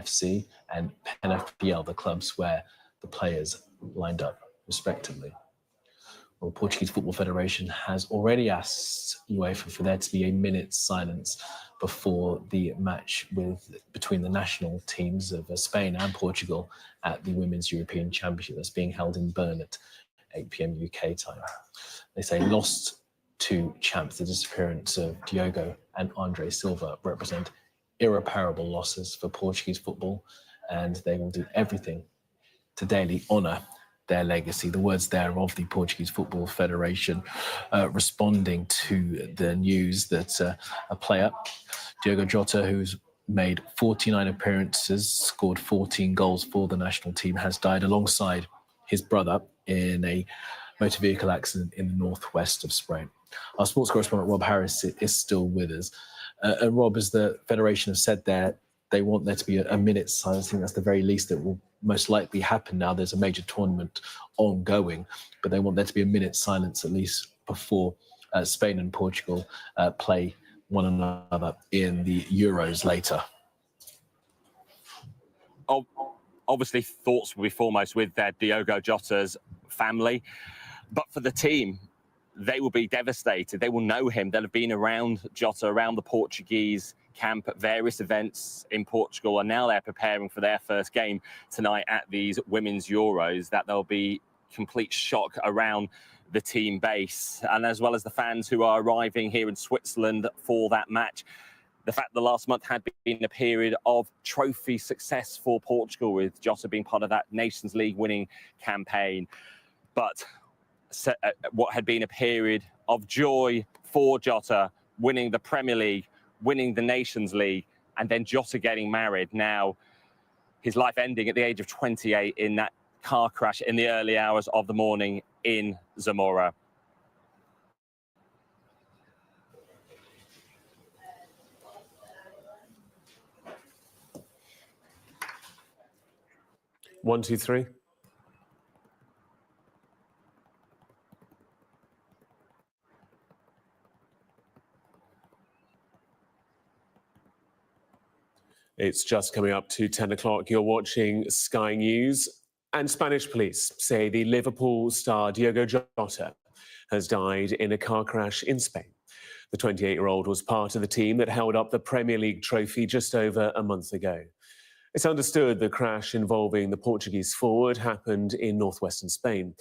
FC and PNFPL, the clubs where the players lined up, respectively. Well, the Portuguese Football Federation has already asked UEFA for there to be a minute's silence before the match between the national teams of Spain and Portugal at the Women's European Championship that's being held in Bern at 8 p.m. UK time. They say lost to champs, the disappearance of Diogo and Andre Silva represent irreparable losses for Portuguese football, and they will do everything to daily honour their legacy. The words there of the Portuguese Football Federation responding to the news that a player, Diogo Jota, who's made 49 appearances, scored 14 goals for the national team, has died alongside his brother in a motor vehicle accident in the northwest of Spain. Our sports correspondent Rob Harris is still with us. And Rob, as the Federation have said there, they want there to be a minute's silence. I think that's the very least that will most likely happen now. There's a major tournament ongoing, but they want there to be a minute's silence at least before Spain and Portugal play one another in the Euros later. Obviously, thoughts will be foremost with Diogo Jota's family, but for the team, they will be devastated. They will know him. They'll have been around Jota, around the Portuguese camp at various events in Portugal, and now they're preparing for their first game tonight at these Women's Euros. That there'll be complete shock around the team base, and as well as the fans who are arriving here in Switzerland for that match. The fact the last month had been a period of trophy success for Portugal, with Jota being part of that Nations League winning campaign. But what had been a period of joy for Jota, winning the Premier League, winning the Nations League, and then Jota getting married. Now, his life ending at the age of 28 in that car crash in the early hours of the morning in Zamora. One, two, three. It's just coming up to 10 o'clock. You're watching Sky News. And Spanish police say the Liverpool star Diogo Jota has died in a car crash in Spain. The 28-year-old was part of the team that held up the Premier League trophy just over a month ago. It's understood the crash involving the Portuguese forward happened in northwestern Spain.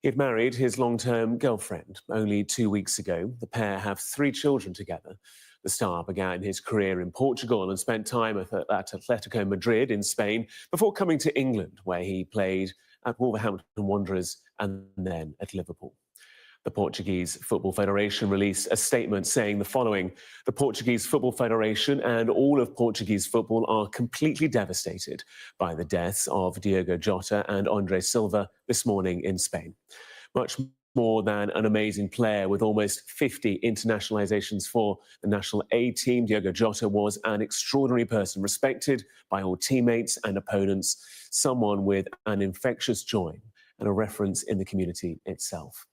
He had married his long-term girlfriend only 2 weeks ago. The pair have 3 children together. The star began his career in Portugal and spent time at Atletico Madrid in Spain before coming to England, where he played at Wolverhampton Wanderers and then at Liverpool. The Portuguese Football Federation released a statement saying the following: "The Portuguese Football Federation and all of Portuguese football are completely devastated by the deaths of Diogo Jota and Andre Silva this morning in Spain. Much more than an amazing player with almost 50 internationalizations for the national A team, Diogo Jota was an extraordinary person, respected by all teammates and opponents, someone with an infectious joy and a reference in the community itself."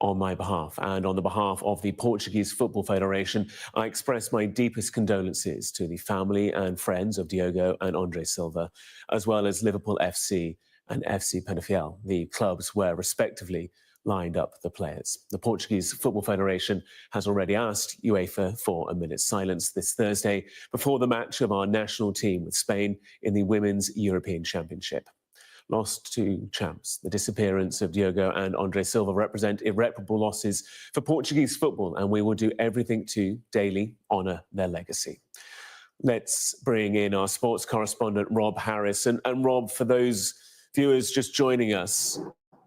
On my behalf and on the behalf of the Portuguese Football Federation, I express my deepest condolences to the family and friends of Diogo and Andre Silva, as well as Liverpool FC and FC Penafiel, the clubs where respectively lined up the players. The Portuguese Football Federation has already asked UEFA for a minute's silence this Thursday before the match of our national team with Spain in the Women's European Championship. Lost to champs, the disappearance of Diogo and Andre Silva represent irreparable losses for Portuguese football, and we will do everything to daily honour their legacy. Let's bring in our sports correspondent, Rob Harris. And Rob, for those viewers just joining us,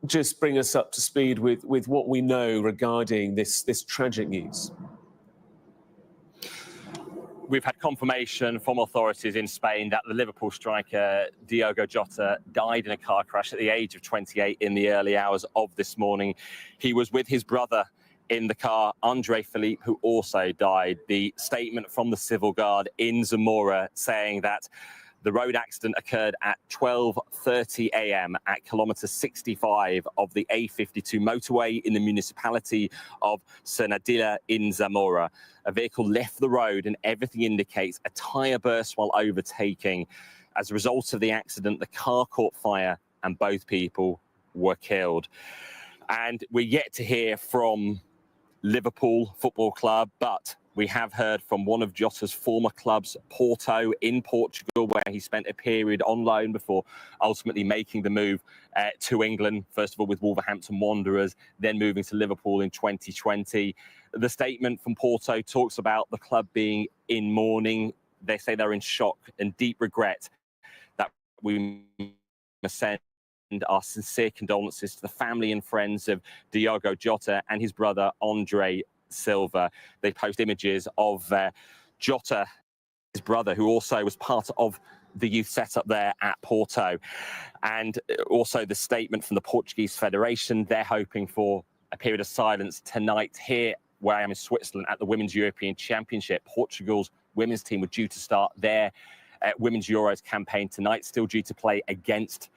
just bring us up to speed with what we know regarding this tragic news. We've had confirmation from authorities in Spain that the Liverpool striker Diogo Jota died in a car crash at the age of 28 in the early hours of this morning. He was with his brother in the car, Andre Philippe, who also died. The statement from the civil guard in Zamora saying that The road accident occurred at 12:30 a.m. at kilometre 65 of the A52 motorway in the municipality of Cernadilla in Zamora. A vehicle left the road and everything indicates a tyre burst while overtaking. As a result of the accident, the car caught fire and both people were killed. And we're yet to hear from Liverpool Football Club, but we have heard from one of Jota's former clubs, Porto, in Portugal, where he spent a period on loan before ultimately making the move to England, first of all with Wolverhampton Wanderers, then moving to Liverpool in 2020. The statement from Porto talks about the club being in mourning. They say they're in shock and deep regret that we must send our sincere condolences to the family and friends of Diogo Jota and his brother, Andre Silva. They post images of Jota, his brother, who also was part of the youth setup there at Porto. And also the statement from the Portuguese Federation. They're hoping for a period of silence tonight here where I am in Switzerland at the Women's European Championship. Portugal's women's team were due to start their Women's Euros campaign tonight, still due to play against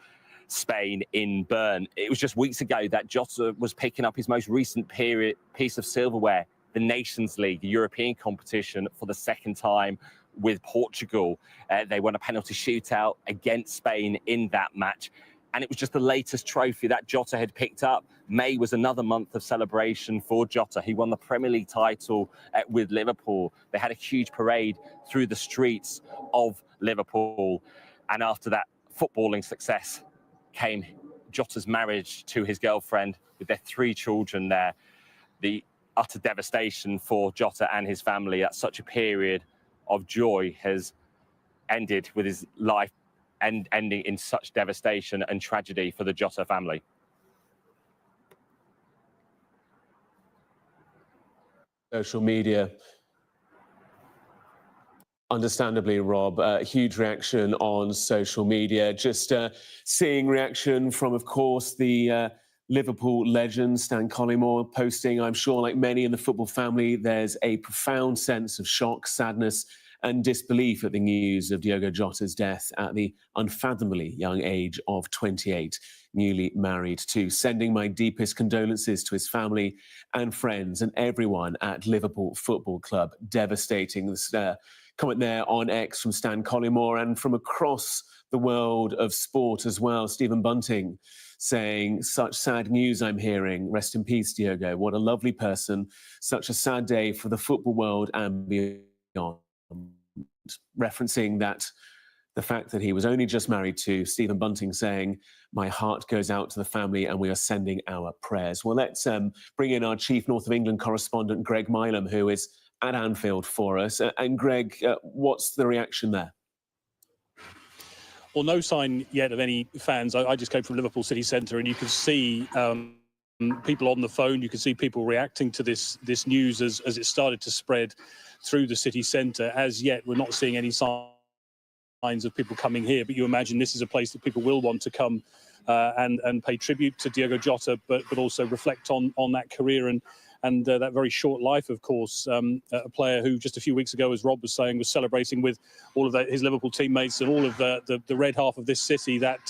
Spain in Bern. It was just weeks ago that Jota was picking up his most recent piece of silverware, the Nations League, the European competition, for the second time with Portugal. They won a penalty shootout against Spain in that match. And it was just the latest trophy that Jota had picked up. May was another month of celebration for Jota. He won the Premier League title with Liverpool. They had a huge parade through the streets of Liverpool. And after that footballing success came Jota's marriage to his girlfriend with their 3 children there. The utter devastation for Jota and his family at such a period of joy has ended with his life and ending in such devastation and tragedy for the Jota family. Social media. Understandably, Rob, huge reaction on social media. Just seeing reaction from, of course, the Liverpool legend, Stan Collymore, posting, I'm sure, like many in the football family, there's a profound sense of shock, sadness, and disbelief at the news of Diogo Jota's death at the unfathomably young age of 28, newly married too. Sending my deepest condolences to his family and friends and everyone at Liverpool Football Club. Devastating. This comment there on X from Stan Collymore, and from across the world of sport as well. Stephen Bunting saying, such sad news I'm hearing. Rest in peace, Diogo. What a lovely person. Such a sad day for the football world and beyond. Referencing that the fact that he was only just married to, Stephen Bunting saying, my heart goes out to the family and we are sending our prayers. Well, let's bring in our chief North of England correspondent, Greg Milam, who is at Anfield for us. And Greg, what's the reaction there? Well, no sign yet of any fans. I just came from Liverpool City Centre, and you could see people on the phone. You could see people reacting to this news as it started to spread through the city centre. As yet, we're not seeing any signs of people coming here, but you imagine this is a place that people will want to come and pay tribute to Diogo Jota, but also reflect on that career and that very short life, of course. A player who just a few weeks ago, as Rob was saying, was celebrating with all of his Liverpool teammates and all of the red half of this city, that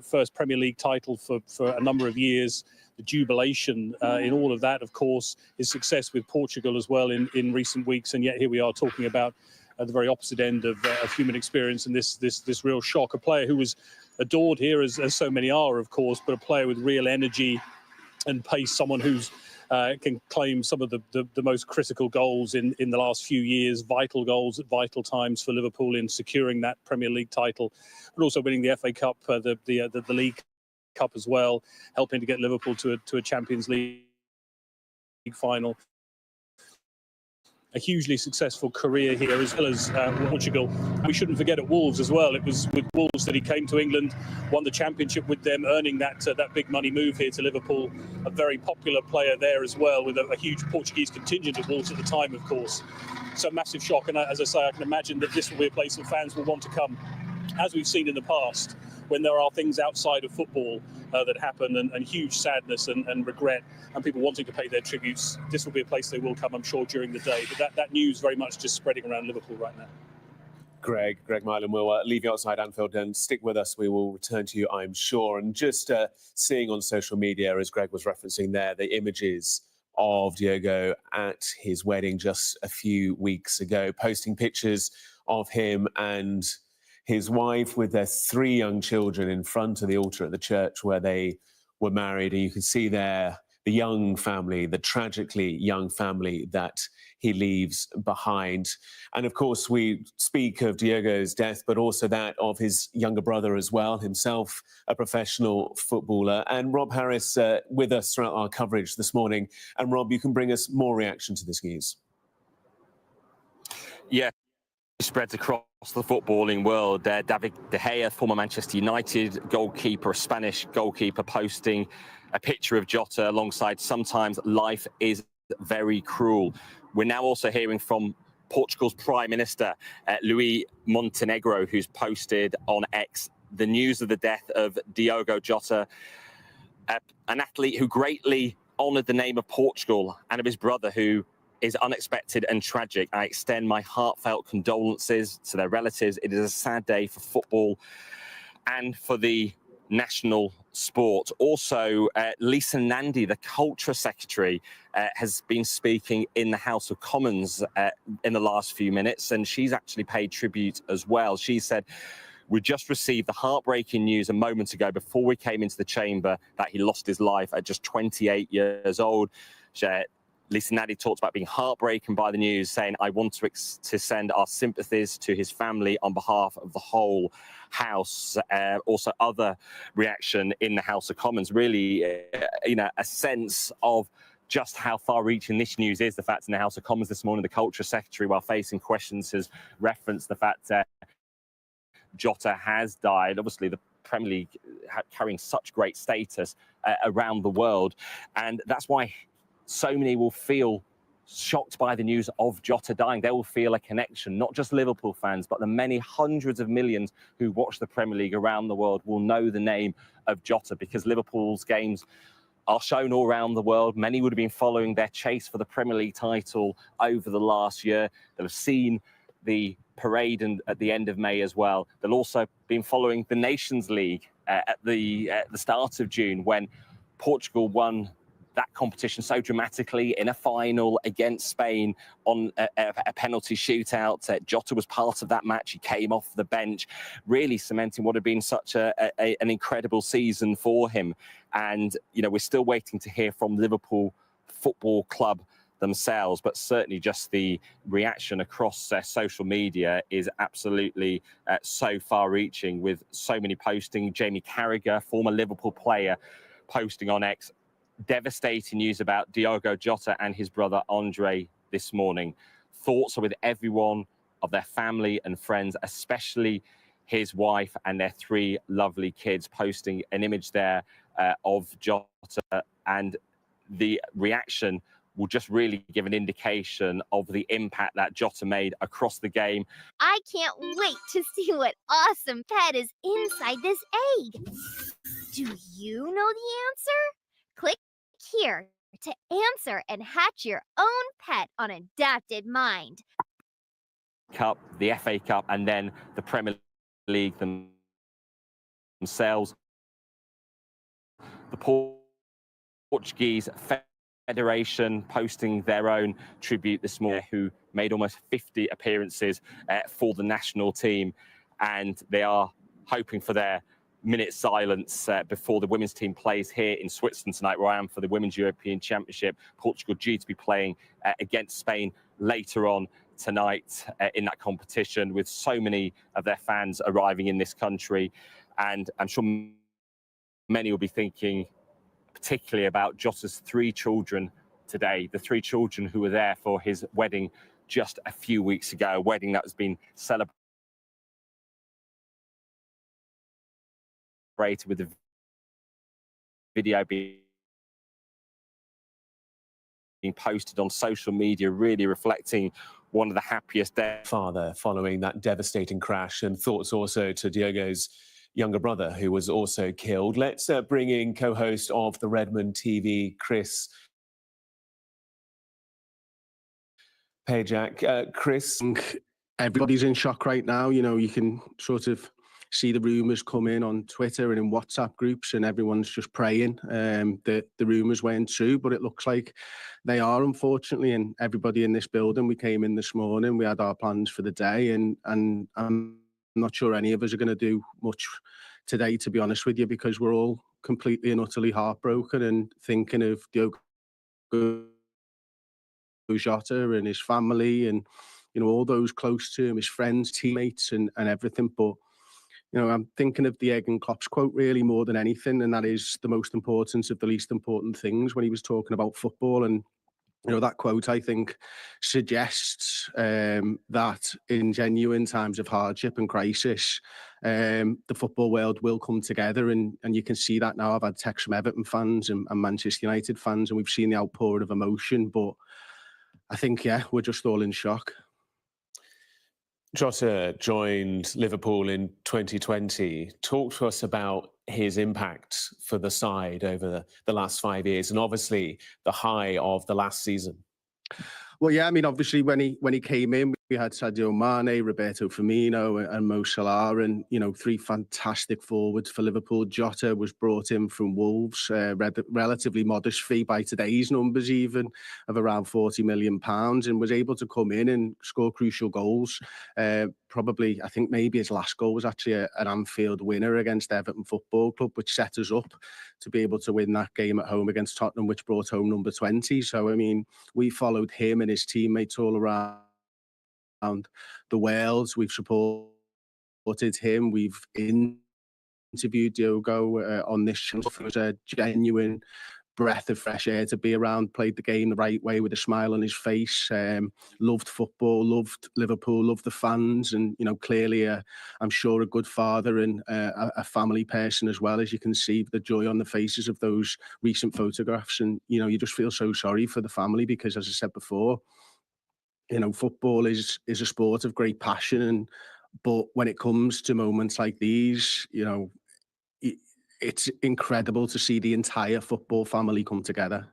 first Premier League title for a number of years. The jubilation in all of that, of course, his success with Portugal as well in recent weeks. And yet here we are talking about at the very opposite end of human experience and this real shock. A player who was adored here, as so many are, of course, but a player with real energy and pace, someone who's can claim some of the most critical goals in the last few years, vital goals at vital times for Liverpool in securing that Premier League title, but also winning the FA Cup, the League Cup as well, helping to get Liverpool to a Champions League final. A hugely successful career here, as well as Portugal. We shouldn't forget at Wolves as well. It was with Wolves that he came to England, won the championship with them, earning that big money move here to Liverpool. A very popular player there as well, with a huge Portuguese contingent at Wolves at the time, of course. So massive shock, and as I say, I can imagine that this will be a place that fans will want to come, as we've seen in the past, when there are things outside of football that happen, and huge sadness and regret, and people wanting to pay their tributes. This will be a place they will come, I'm sure, during the day. But that news very much just spreading around Liverpool right now. Greg Mylan will leave you outside Anfield and stick with us. We will return to you, I'm sure. And just seeing on social media, as Greg was referencing there, the images of Diogo at his wedding just a few weeks ago, posting pictures of him and his wife with their 3 young children in front of the altar at the church where they were married. And you can see there the young family, the tragically young family that he leaves behind. And of course, we speak of Diogo's death, but also that of his younger brother as well, himself a professional footballer. And Rob Harris with us throughout our coverage this morning. And Rob, you can bring us more reaction to this news. Yeah, it spreads across the footballing world. David De Gea, former Manchester United goalkeeper, a Spanish goalkeeper, posting a picture of Jota alongside "Sometimes life is very cruel." We're now also hearing from Portugal's Prime Minister, Luís Montenegro, who's posted on X the news of the death of Diogo Jota, an athlete who greatly honoured the name of Portugal, and of his brother, who is unexpected and tragic. I extend my heartfelt condolences to their relatives. It is a sad day for football and for the national sport. Also, Lisa Nandy, the Culture Secretary, has been speaking in the House of Commons in the last few minutes, and she's actually paid tribute as well. She said, "We just received the heartbreaking news a moment ago before we came into the chamber that he lost his life at just 28 years old." Lisa Nandy talked about being heartbroken by the news, saying, "I want to send our sympathies to his family on behalf of the whole House." Also, other reaction in the House of Commons, really, a sense of just how far-reaching this news is. The fact in the House of Commons this morning, the Culture Secretary, while facing questions, has referenced the fact that Jota has died. Obviously, the Premier League carrying such great status around the world, and that's why so many will feel shocked by the news of Jota dying. They will feel a connection. Not just Liverpool fans, but the many hundreds of millions who watch the Premier League around the world will know the name of Jota, because Liverpool's games are shown all around the world. Many would have been following their chase for the Premier League title over the last year. They'll have seen the parade at the end of May as well. They'll also been following the Nations League at the start of June, when Portugal won that competition so dramatically in a final against Spain on a penalty shootout. Jota was part of that match. He came off the bench, really cementing what had been such an incredible season for him. And, we're still waiting to hear from Liverpool Football Club themselves, but certainly just the reaction across social media is absolutely so far-reaching, with so many posting. Jamie Carragher, former Liverpool player, posting on X devastating news about Diogo Jota and his brother Andre this morning. Thoughts are with everyone of their family and friends, especially his wife and their 3 lovely kids, posting an image there of Jota, and the reaction will just really give an indication of the impact that Jota made across the game. I can't wait to see what awesome pet is inside this egg. Do you know the answer? Click here to answer and hatch your own pet on Adapted Mind. Cup, the FA Cup, and then the Premier League themselves. The Portuguese Federation posting their own tribute this morning, who made almost 50 appearances for the national team, and they are hoping for their minute silence before the women's team plays here in Switzerland tonight, where I am, for the Women's European Championship. Portugal due to be playing against Spain later on tonight in that competition, with so many of their fans arriving in this country. And I'm sure many will be thinking particularly about Jota's 3 children today, the 3 children who were there for his wedding just a few weeks ago, a wedding that has been celebrated with the video being posted on social media, really reflecting one of the happiest days. Father following that devastating crash, and thoughts also to Diogo's younger brother, who was also killed. Let's bring in co-host of the Redmond TV, Chris Pajak. Chris, everybody's in shock right now. You know, you can sort of see the rumours come in on Twitter and in WhatsApp groups, and everyone's just praying that the rumours weren't true, but it looks like they are, unfortunately. And everybody in this building, we came in this morning, we had our plans for the day, and I'm not sure any of us are going to do much today, to be honest with you, because we're all completely and utterly heartbroken and thinking of Diogo Jota and his family, and you know, all those close to him, his friends, teammates, and everything. But you know, I'm thinking of Jurgen Klopp's quote really more than anything, and that is the most important of the least important things, when he was talking about football. And you know, that quote, I think, suggests that in genuine times of hardship and crisis, the football world will come together, and you can see that now. I've had texts from Everton fans and Manchester United fans, and we've seen the outpouring of emotion. But I think, yeah, we're just all in shock. Jota joined Liverpool in 2020. Talk to us about his impact for the side over the last 5 years, and obviously the high of the last season. Well, yeah, I mean, obviously when he came in, we had Sadio Mane, Roberto Firmino, and Mo Salah, and you know, three fantastic forwards for Liverpool. Jota was brought in from Wolves, relatively modest fee by today's numbers, even of around £40 million, and was able to come in and score crucial goals. Probably, I think maybe his last goal was actually an Anfield winner against Everton Football Club, which set us up to be able to win that game at home against Tottenham, which brought home number 20. So, I mean, we followed him and his teammates all around the world. We've supported him. We've interviewed Diogo on this show. It was a genuine breath of fresh air to be around. Played the game the right way with a smile on his face. Loved football, loved Liverpool, loved the fans, and you know, clearly I'm sure a good father and a family person as well. As you can see the joy on the faces of those recent photographs, and you know, you just feel so sorry for the family, because as I said before, you know, football is a sport of great passion, but when it comes to moments like these, you know, it's incredible to see the entire football family come together.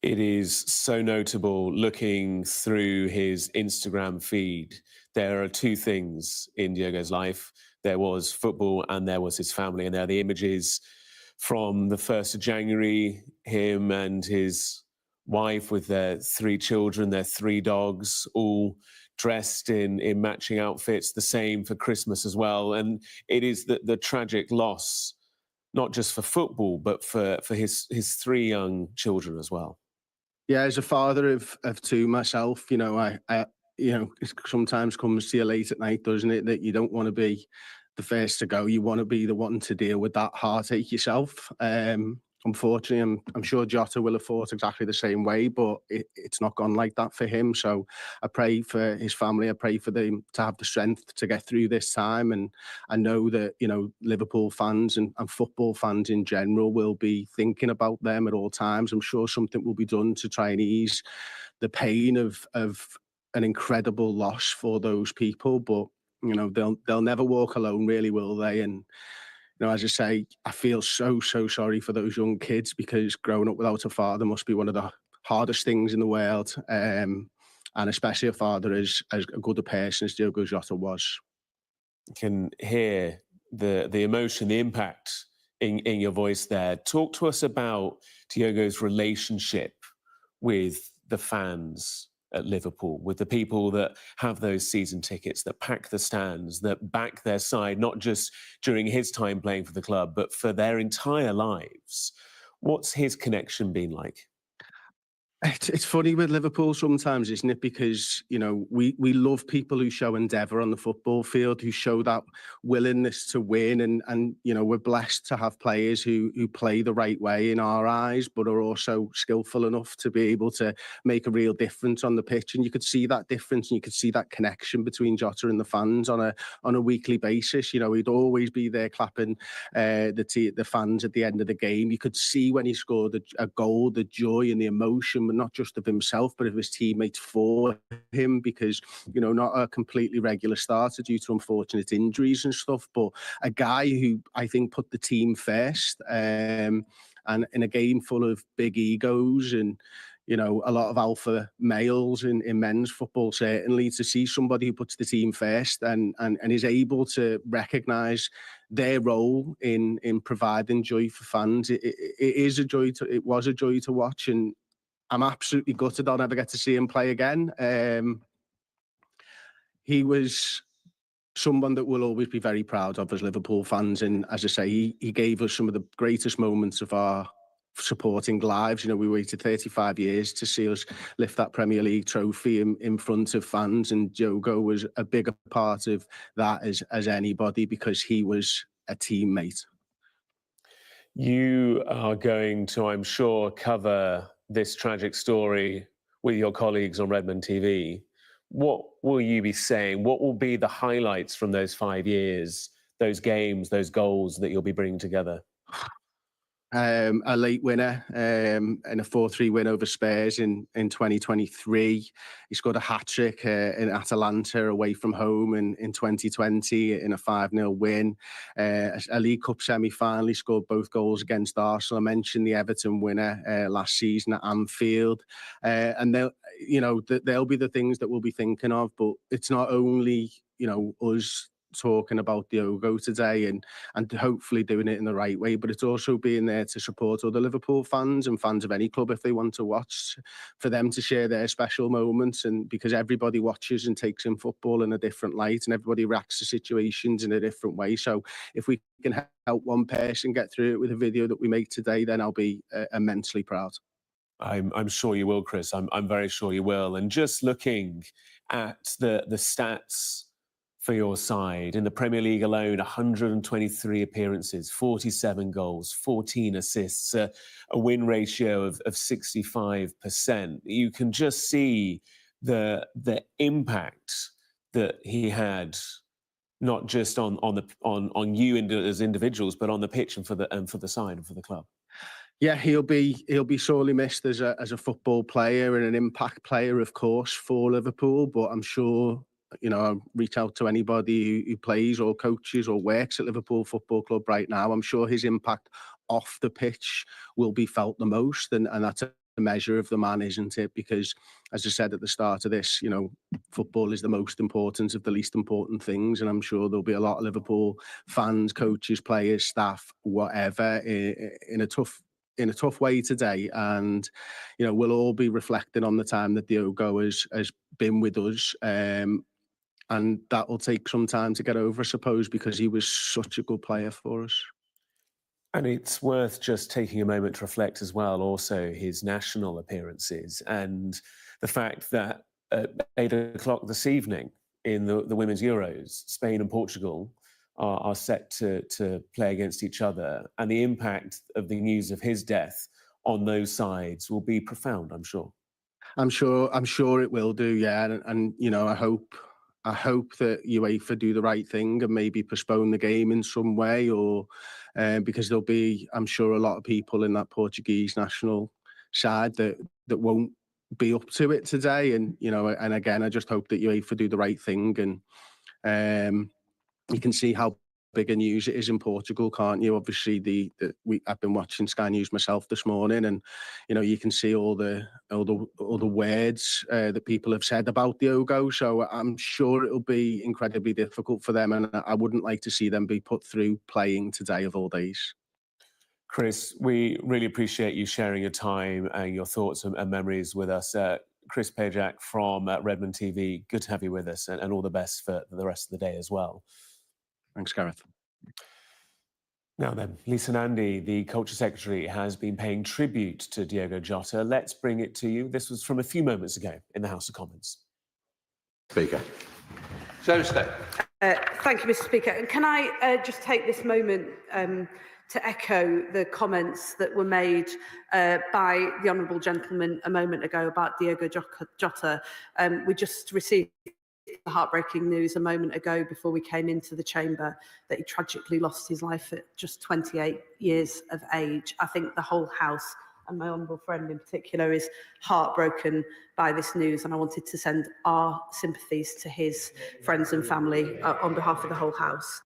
It is so notable looking through his Instagram feed. There are two things in Diogo's life. There was football and there was his family. And there are the images from the 1st of January, him and his wife with their 3 children, their 3 dogs, all dressed in matching outfits, the same for Christmas as well. And it is the tragic loss, not just for football, but for his 3 young children as well. Yeah, as a father of 2 myself, you know, I you know, it sometimes comes to you late at night, doesn't it, that you don't want to be the first to go. You want to be the one to deal with that heartache yourself. Unfortunately, I'm sure Jota will have thought exactly the same way, but it's not gone like that for him. So I pray for his family. I pray for them to have the strength to get through this time. And I know that, you know, Liverpool fans and football fans in general will be thinking about them at all times. I'm sure something will be done to try and ease the pain of an incredible loss for those people. But, you know, they'll never walk alone, really, will they? And you know, as I say, I feel so sorry for those young kids, because growing up without a father must be one of the hardest things in the world, and especially a father as good a person as Diogo Jota was. You can hear the emotion, the impact in your voice there. Talk to us about Diogo's relationship with the fans at Liverpool, with the people that have those season tickets, that pack the stands, that back their side, not just during his time playing for the club, but for their entire lives. What's his connection been like? It's funny with Liverpool sometimes, isn't it? Because, you know, we love people who show endeavour on the football field, who show that willingness to win. And you know, we're blessed to have players who play the right way in our eyes, but are also skillful enough to be able to make a real difference on the pitch. And you could see that difference, and you could see that connection between Jota and the fans on a weekly basis. You know, he'd always be there clapping the fans at the end of the game. You could see when he scored a goal, the joy and the emotion, but not just of himself, but of his teammates for him, because, you know, not a completely regular starter due to unfortunate injuries and stuff, but a guy who I think put the team first, and in a game full of big egos and, you know, a lot of alpha males in men's football, certainly, to see somebody who puts the team first and is able to recognise their role in providing joy for fans. It is a joy to, it was a joy to watch, and I'm absolutely gutted I'll never get to see him play again. He was someone that we'll always be very proud of as Liverpool fans, and as I say, he gave us some of the greatest moments of our supporting lives. You know, we waited 35 years to see us lift that Premier League trophy in front of fans, and Diogo was a bigger part of that as anybody, because he was a teammate. You are going to, I'm sure, cover this tragic story with your colleagues on Redmond TV. What will you be saying? What will be the highlights from those 5 years, those games, those goals that you'll be bringing together? A late winner in a 4-3 win over Spurs in 2023. He scored a hat-trick in Atalanta away from home in 2020 in a 5-0 win. A League Cup semi-final, he scored both goals against Arsenal. I mentioned the Everton winner last season at Anfield. And they'll be the things that we'll be thinking of, but it's not only, you know, us talking about Diogo today and hopefully doing it in the right way, but it's also being there to support other Liverpool fans and fans of any club if they want to watch, for them to share their special moments. And because everybody watches and takes in football in a different light, and everybody reacts to situations in a different way, so if we can help one person get through it with a video that we make today, then I'll be immensely proud. I'm sure you will, Chris. I'm very sure you will. And just looking at the stats for your side, in the Premier League alone, 123 appearances, 47 goals, 14 assists, a win ratio of 65%. You can just see the impact that he had, not just on you as individuals, but on the pitch and for the side and for the club. Yeah, he'll be sorely missed as a football player and an impact player, of course, for Liverpool. But I'm sure, you know, I'll reach out to anybody who plays or coaches or works at Liverpool Football Club right now. I'm sure his impact off the pitch will be felt the most, and that's a measure of the man, isn't it? Because, as I said at the start of this, you know, football is the most important of the least important things, and I'm sure there'll be a lot of Liverpool fans, coaches, players, staff, whatever, in a tough way today. And, you know, we'll all be reflecting on the time that Diogo has been with us. And that will take some time to get over, I suppose, because he was such a good player for us. And it's worth just taking a moment to reflect as well, also his national appearances and the fact that at 8 o'clock this evening in the Women's Euros, Spain and Portugal are set to play against each other, and the impact of the news of his death on those sides will be profound, I'm sure. I'm sure it will do, yeah. And you know, I hope that UEFA do the right thing and maybe postpone the game in some way, or because there'll be, I'm sure, a lot of people in that Portuguese national side that won't be up to it today. And, you know, and again, I just hope that UEFA do the right thing. And you can see how big a news it is in Portugal, can't you? Obviously, I've been watching Sky News myself this morning, and you know, you can see all the words that people have said about Diogo. So I'm sure it'll be incredibly difficult for them, and I wouldn't like to see them be put through playing today of all days. Chris, we really appreciate you sharing your time and your thoughts and memories with us. Chris Pajak from Redmond TV, good to have you with us, and all the best for the rest of the day as well. Thanks, Gareth. Now then, Lisa Nandy, the Culture Secretary, has been paying tribute to Diogo Jota. Let's bring it to you. This was from a few moments ago in the House of Commons. Speaker. Jota. Thank you, Mr. Speaker. And can I just take this moment to echo the comments that were made by the honourable gentleman a moment ago about Diogo Jota. We just received the heartbreaking news a moment ago before we came into the chamber that he tragically lost his life at just 28 years of age. I think the whole House, and my honourable friend in particular, is heartbroken by this news, and I wanted to send our sympathies to his friends and family on behalf of the whole House.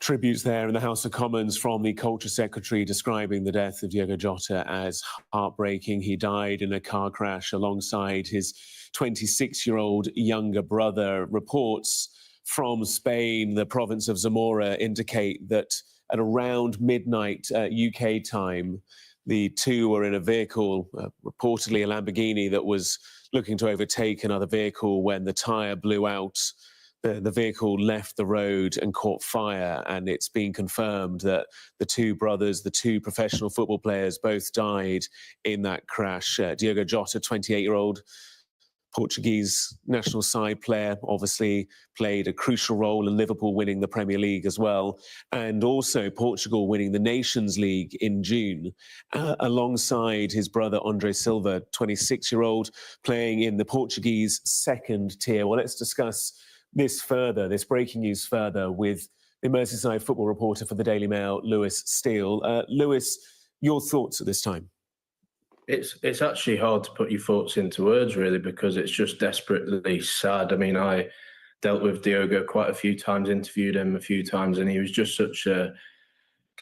tributes there in the House of Commons from the Culture Secretary describing the death of Diogo Jota as heartbreaking. He died in a car crash alongside his 26-year-old younger brother. Reports from Spain, the province of Zamora, indicate that at around midnight UK time, the two were in a vehicle, reportedly a Lamborghini, that was looking to overtake another vehicle when the tyre blew out. The vehicle left the road and caught fire, and it's been confirmed that the two brothers, the two professional football players, both died in that crash. Diogo Jota, 28-year-old Portuguese national side player, obviously played a crucial role in Liverpool winning the Premier League as well, and also Portugal winning the Nations League in June, alongside his brother Andre Silva, 26-year-old, playing in the Portuguese second tier. Well, let's discuss this breaking news further, with the Merseyside football reporter for the Daily Mail, Lewis Steele. Lewis, your thoughts at this time? It's actually hard to put your thoughts into words, really, because it's just desperately sad. I mean, I dealt with Diogo quite a few times, interviewed him a few times, and he was just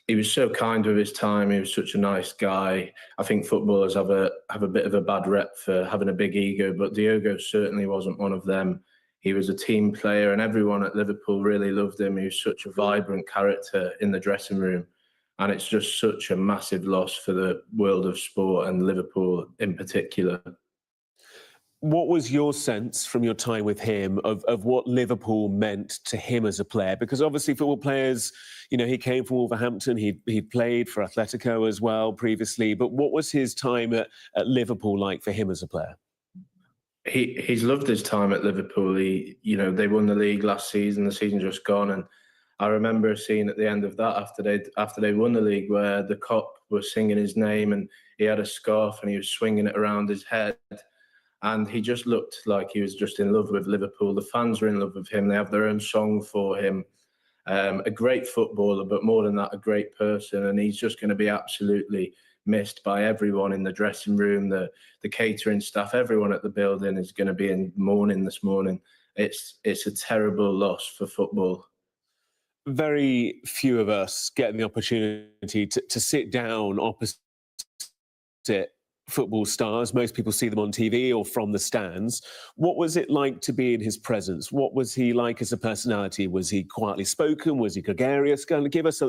he was so kind with his time. He was such a nice guy. I think footballers have a bit of a bad rep for having a big ego, but Diogo certainly wasn't one of them. He was a team player, and everyone at Liverpool really loved him. He was such a vibrant character in the dressing room. And it's just such a massive loss for the world of sport and Liverpool in particular. What was your sense from your time with him of what Liverpool meant to him as a player? Because obviously football players, you know, he came from Wolverhampton, he'd played for Atletico as well previously, but what was his time at Liverpool like for him as a player? He's loved his time at Liverpool. They won the league last season, the season just gone, and I remember a scene at the end of that after they won the league where the cop was singing his name and he had a scarf and he was swinging it around his head, and he just looked like he was just in love with Liverpool. The fans were in love with him. They have their own song for him. A great footballer, but more than that, a great person, and he's just going to be absolutely missed by everyone in the dressing room, the catering staff, everyone at the building is going to be in mourning this morning. It's a terrible loss for football. Very few of us get the opportunity to sit down opposite football stars. Most people see them on TV or from the stands. What was it like to be in his presence? What was he like as a personality? Was he quietly spoken? Was he gregarious? Kind of give us a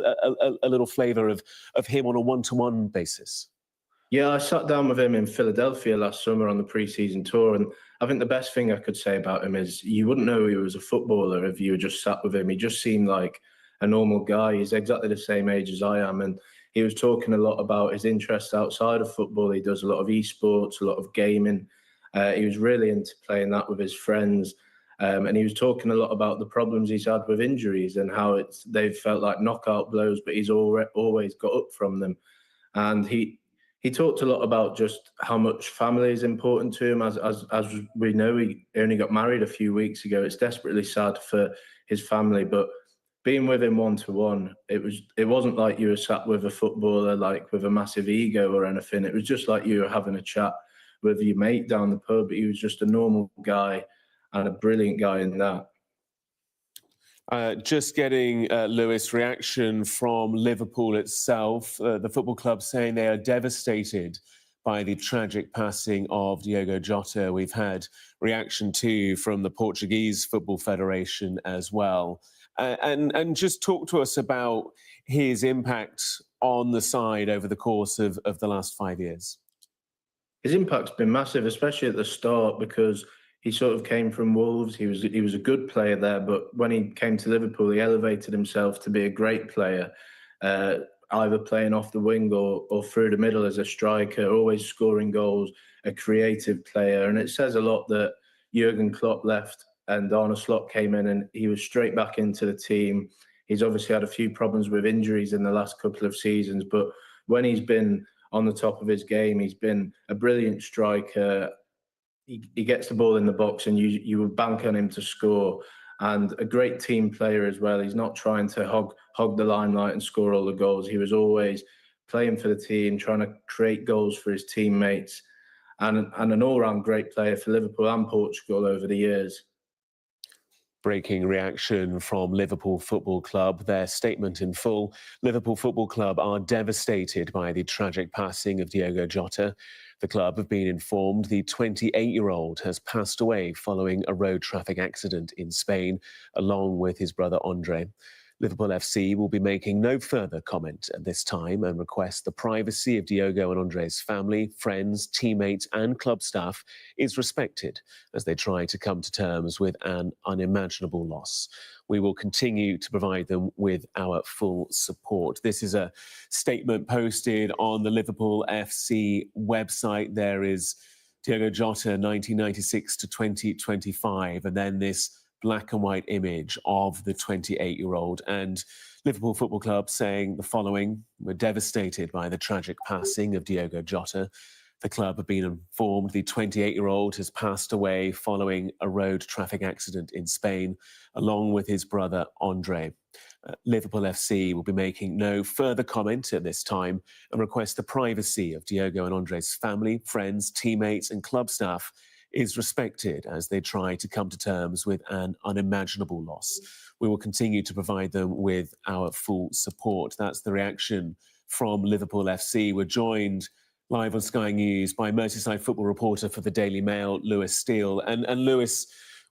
little flavour of him on a one-to-one basis. Yeah, I sat down with him in Philadelphia last summer on the pre-season tour, and I think the best thing I could say about him is you wouldn't know he was a footballer if you just sat with him. He just seemed like a normal guy. He's exactly the same age as I am, and he was talking a lot about his interests outside of football. He does a lot of esports, a lot of gaming. He was really into playing that with his friends, and he was talking a lot about the problems he's had with injuries and how they've felt like knockout blows, but he's always got up from them. And he talked a lot about just how much family is important to him. As we know, he only got married a few weeks ago. It's desperately sad for his family, but being with him one-to-one, it wasn't like you were sat with a footballer like with a massive ego or anything. It was just like you were having a chat with your mate down the pub. He was just a normal guy and a brilliant guy in that. Just getting Lewis' reaction from Liverpool itself. The football club saying they are devastated by the tragic passing of Diogo Jota. We've had reaction too from the Portuguese Football Federation as well. And just talk to us about his impact on the side over the course of the last 5 years. His impact's been massive, especially at the start, because he sort of came from Wolves. He was a good player there, but when he came to Liverpool, he elevated himself to be a great player, either playing off the wing or through the middle as a striker, always scoring goals, a creative player. And it says a lot that Jurgen Klopp left and Arne Slot came in, and he was straight back into the team. He's obviously had a few problems with injuries in the last couple of seasons, but when he's been on the top of his game, he's been a brilliant striker. He gets the ball in the box and you would bank on him to score, and a great team player as well. He's not trying to hog the limelight and score all the goals. He was always playing for the team, trying to create goals for his teammates, and an all-round great player for Liverpool and Portugal over the years. Breaking reaction from Liverpool Football Club. Their statement in full. Liverpool Football Club are devastated by the tragic passing of Diogo Jota. The club have been informed the 28-year-old has passed away following a road traffic accident in Spain, along with his brother Andre. Liverpool FC will be making no further comment at this time and request the privacy of Diogo and Andre's family, friends, teammates and club staff is respected as they try to come to terms with an unimaginable loss. We will continue to provide them with our full support. This is a statement posted on the Liverpool FC website. There is Diogo Jota, 1996 to 2025, and then this black and white image of the 28-year-old, and Liverpool Football Club saying the following: "We're devastated by the tragic passing of Diogo Jota. The club have been informed the 28-year-old has passed away following a road traffic accident in Spain, along with his brother Andre. Liverpool FC will be making no further comment at this time and request the privacy of Diogo and Andre's family, friends, teammates and club staff is respected as they try to come to terms with an unimaginable loss. We will continue to provide them with our full support." That's the reaction from Liverpool FC. We're joined live on Sky News by Merseyside football reporter for the Daily Mail, Lewis Steele. And Lewis,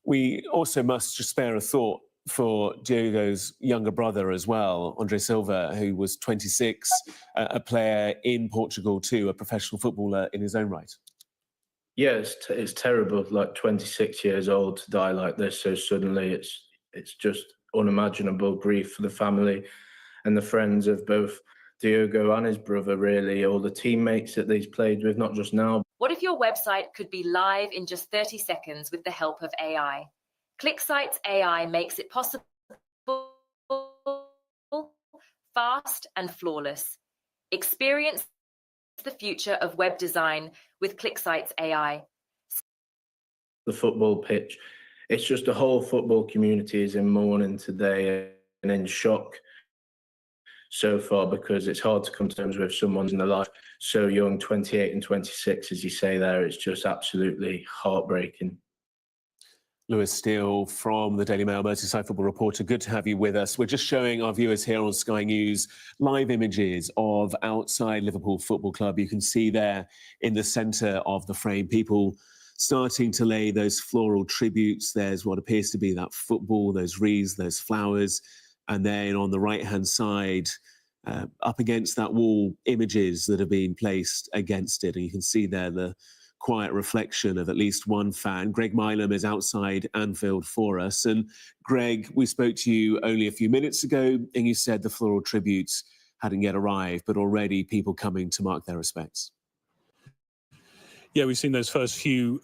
we also must just spare a thought for Diogo's younger brother as well, Andre Silva, who was 26, a player in Portugal too, a professional footballer in his own right. Yeah, it's terrible. Like 26 years old to die like this so suddenly. It's just unimaginable grief for the family and the friends of both Diogo and his brother. Really, all the teammates that he's played with, not just now. What if your website could be live in just 30 seconds with the help of AI? ClickSite's AI makes it possible, fast and flawless. Experience the future of web design with ClickSite's AI. The football pitch, it's just the whole football community is in mourning today and in shock so far, because it's hard to come to terms with someone's in their life so young, 28 and 26, as you say there. It's just absolutely heartbreaking. Lewis Steele from the Daily Mail, Merseyside football reporter. Good to have you with us. We're just showing our viewers here on Sky News live images of outside Liverpool Football Club. You can see there in the centre of the frame people starting to lay those floral tributes. There's what appears to be that football, those wreaths, those flowers. And then on the right-hand side, up against that wall, images that have been placed against it. And you can see there the quiet reflection of at least one fan. Greg Milam is outside Anfield for us. And Greg, we spoke to you only a few minutes ago and you said the floral tributes hadn't yet arrived, but already people coming to mark their respects. Yeah, we've seen those first few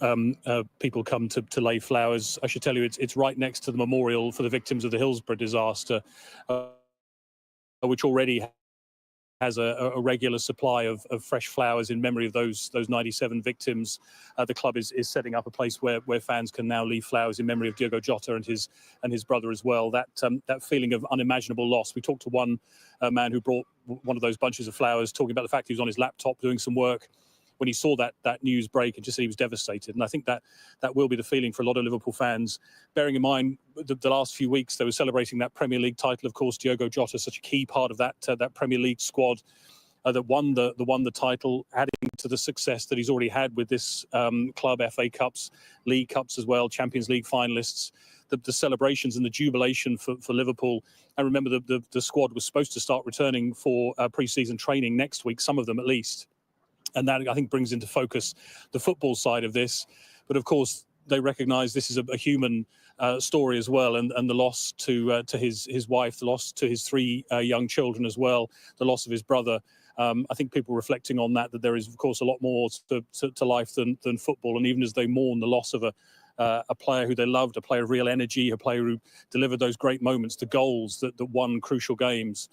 people come to lay flowers. I should tell you, it's right next to the memorial for the victims of the Hillsborough disaster, which already has a regular supply of fresh flowers in memory of those 97 victims. The club is setting up a place where fans can now leave flowers in memory of Diogo Jota and his brother as well. That feeling of unimaginable loss. We talked to one man who brought one of those bunches of flowers, talking about the fact he was on his laptop doing some work when he saw that news break, and just said he was devastated. And I think that will be the feeling for a lot of Liverpool fans, bearing in mind the last few weeks they were celebrating that Premier League title. Of course, Diogo Jota is such a key part of that Premier League squad that won the title, adding to the success that he's already had with this club, FA Cups, League Cups as well, Champions League finalists. The celebrations and the jubilation for Liverpool. And remember, the squad was supposed to start returning for pre-season training next week, some of them at least. And that, I think, brings into focus the football side of this. But of course, they recognise this is a human story as well, and the loss to his wife, the loss to his three young children as well, the loss of his brother. I think people reflecting on that there is, of course, a lot more to life than football. And even as they mourn the loss of a player who they loved, a player of real energy, a player who delivered those great moments, the goals that won crucial games,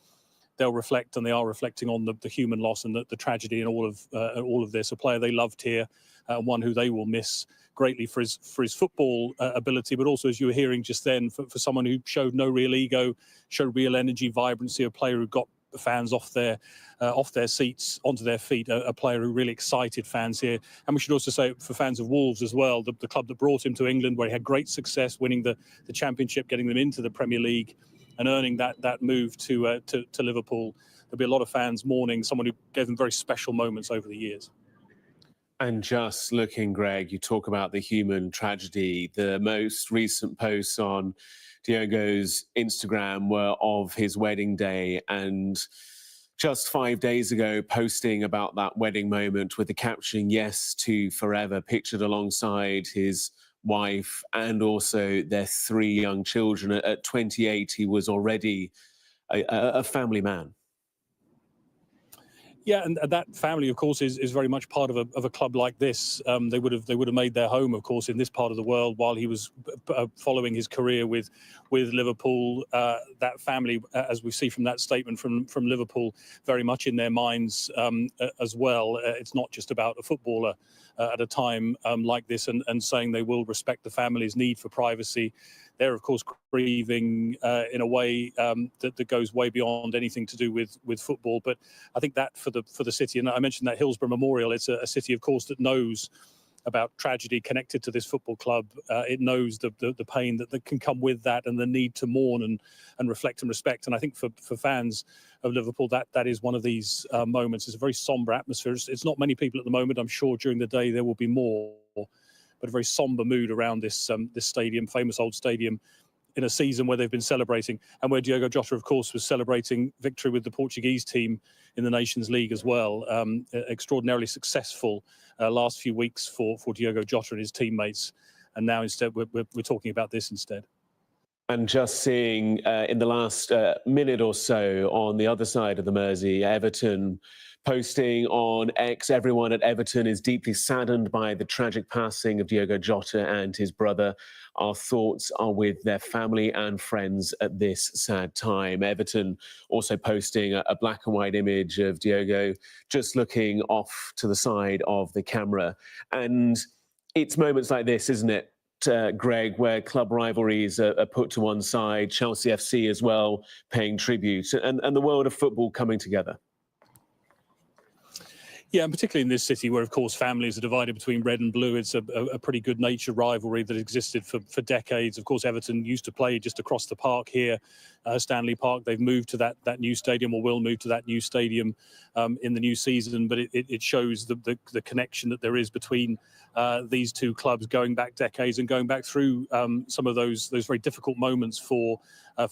they'll reflect, and they are reflecting on the human loss and the tragedy and all of this. A player they loved here, one who they will miss greatly for his football ability, but also, as you were hearing just then, for someone who showed no real ego, showed real energy, vibrancy, a player who got fans off their seats onto their feet. A player who really excited fans here. And we should also say for fans of Wolves as well, the club that brought him to England, where he had great success winning the Championship, getting them into the Premier League and earning that move to Liverpool. There'll be a lot of fans mourning someone who gave them very special moments over the years. And just looking, Greg, you talk about the human tragedy. The most recent posts on Diogo's Instagram were of his wedding day, and just 5 days ago posting about that wedding moment with the caption, "Yes to forever," pictured alongside his wife and also their 3 young children. At 28, he was already a family man. Yeah, and that family, of course, is very much part of a club like this. They would have made their home, of course, in this part of the world while he was following his career with Liverpool. That family, as we see from that statement from Liverpool, very much in their minds as well. It's not just about a footballer at a time like this, and saying they will respect the family's need for privacy. They're, of course, grieving in a way that goes way beyond anything to do with football. But I think that for the city, and I mentioned that Hillsborough Memorial, it's a city, of course, that knows about tragedy connected to this football club. It knows the pain that can come with that and the need to mourn and reflect and respect. And I think for fans of Liverpool, that is one of these moments. It's a very sombre atmosphere. It's not many people at the moment. I'm sure during the day there will be more. But a very sombre mood around this stadium, famous old stadium, in a season where they've been celebrating, and where Diogo Jota, of course, was celebrating victory with the Portuguese team in the Nations League as well. Extraordinarily successful last few weeks for Diogo Jota and his teammates, and now instead we're talking about this instead. And just seeing in the last minute or so on the other side of the Mersey, Everton posting on X, everyone at Everton is deeply saddened by the tragic passing of Diogo Jota and his brother. Our thoughts are with their family and friends at this sad time. Everton also posting a black and white image of Diogo just looking off to the side of the camera. And it's moments like this, isn't it, Greg, where club rivalries are put to one side, Chelsea FC as well paying tribute, and the world of football coming together. Yeah, and particularly in this city where, of course, families are divided between red and blue. It's a pretty good-natured rivalry that existed for decades. Of course, Everton used to play just across the park here, Stanley Park. They've moved to that new stadium, or will move to that new stadium in the new season. But it shows the connection that there is between these two clubs, going back decades and going back through some of those very difficult moments for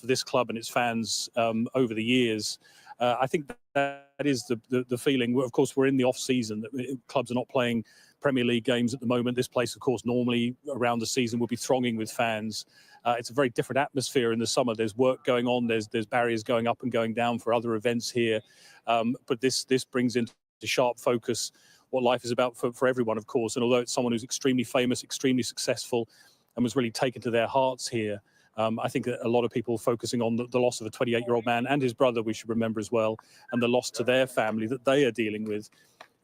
this club and its fans over the years. I think that is the feeling. Of course, we're in the off-season. Clubs are not playing Premier League games at the moment. This place, of course, normally around the season will be thronging with fans. It's a very different atmosphere in the summer. There's work going on. There's barriers going up and going down for other events here. But this brings into sharp focus what life is about for everyone, of course. And although it's someone who's extremely famous, extremely successful, and was really taken to their hearts here, I think that a lot of people focusing on the loss of a 28-year-old man and his brother, we should remember as well, and the loss to their family that they are dealing with,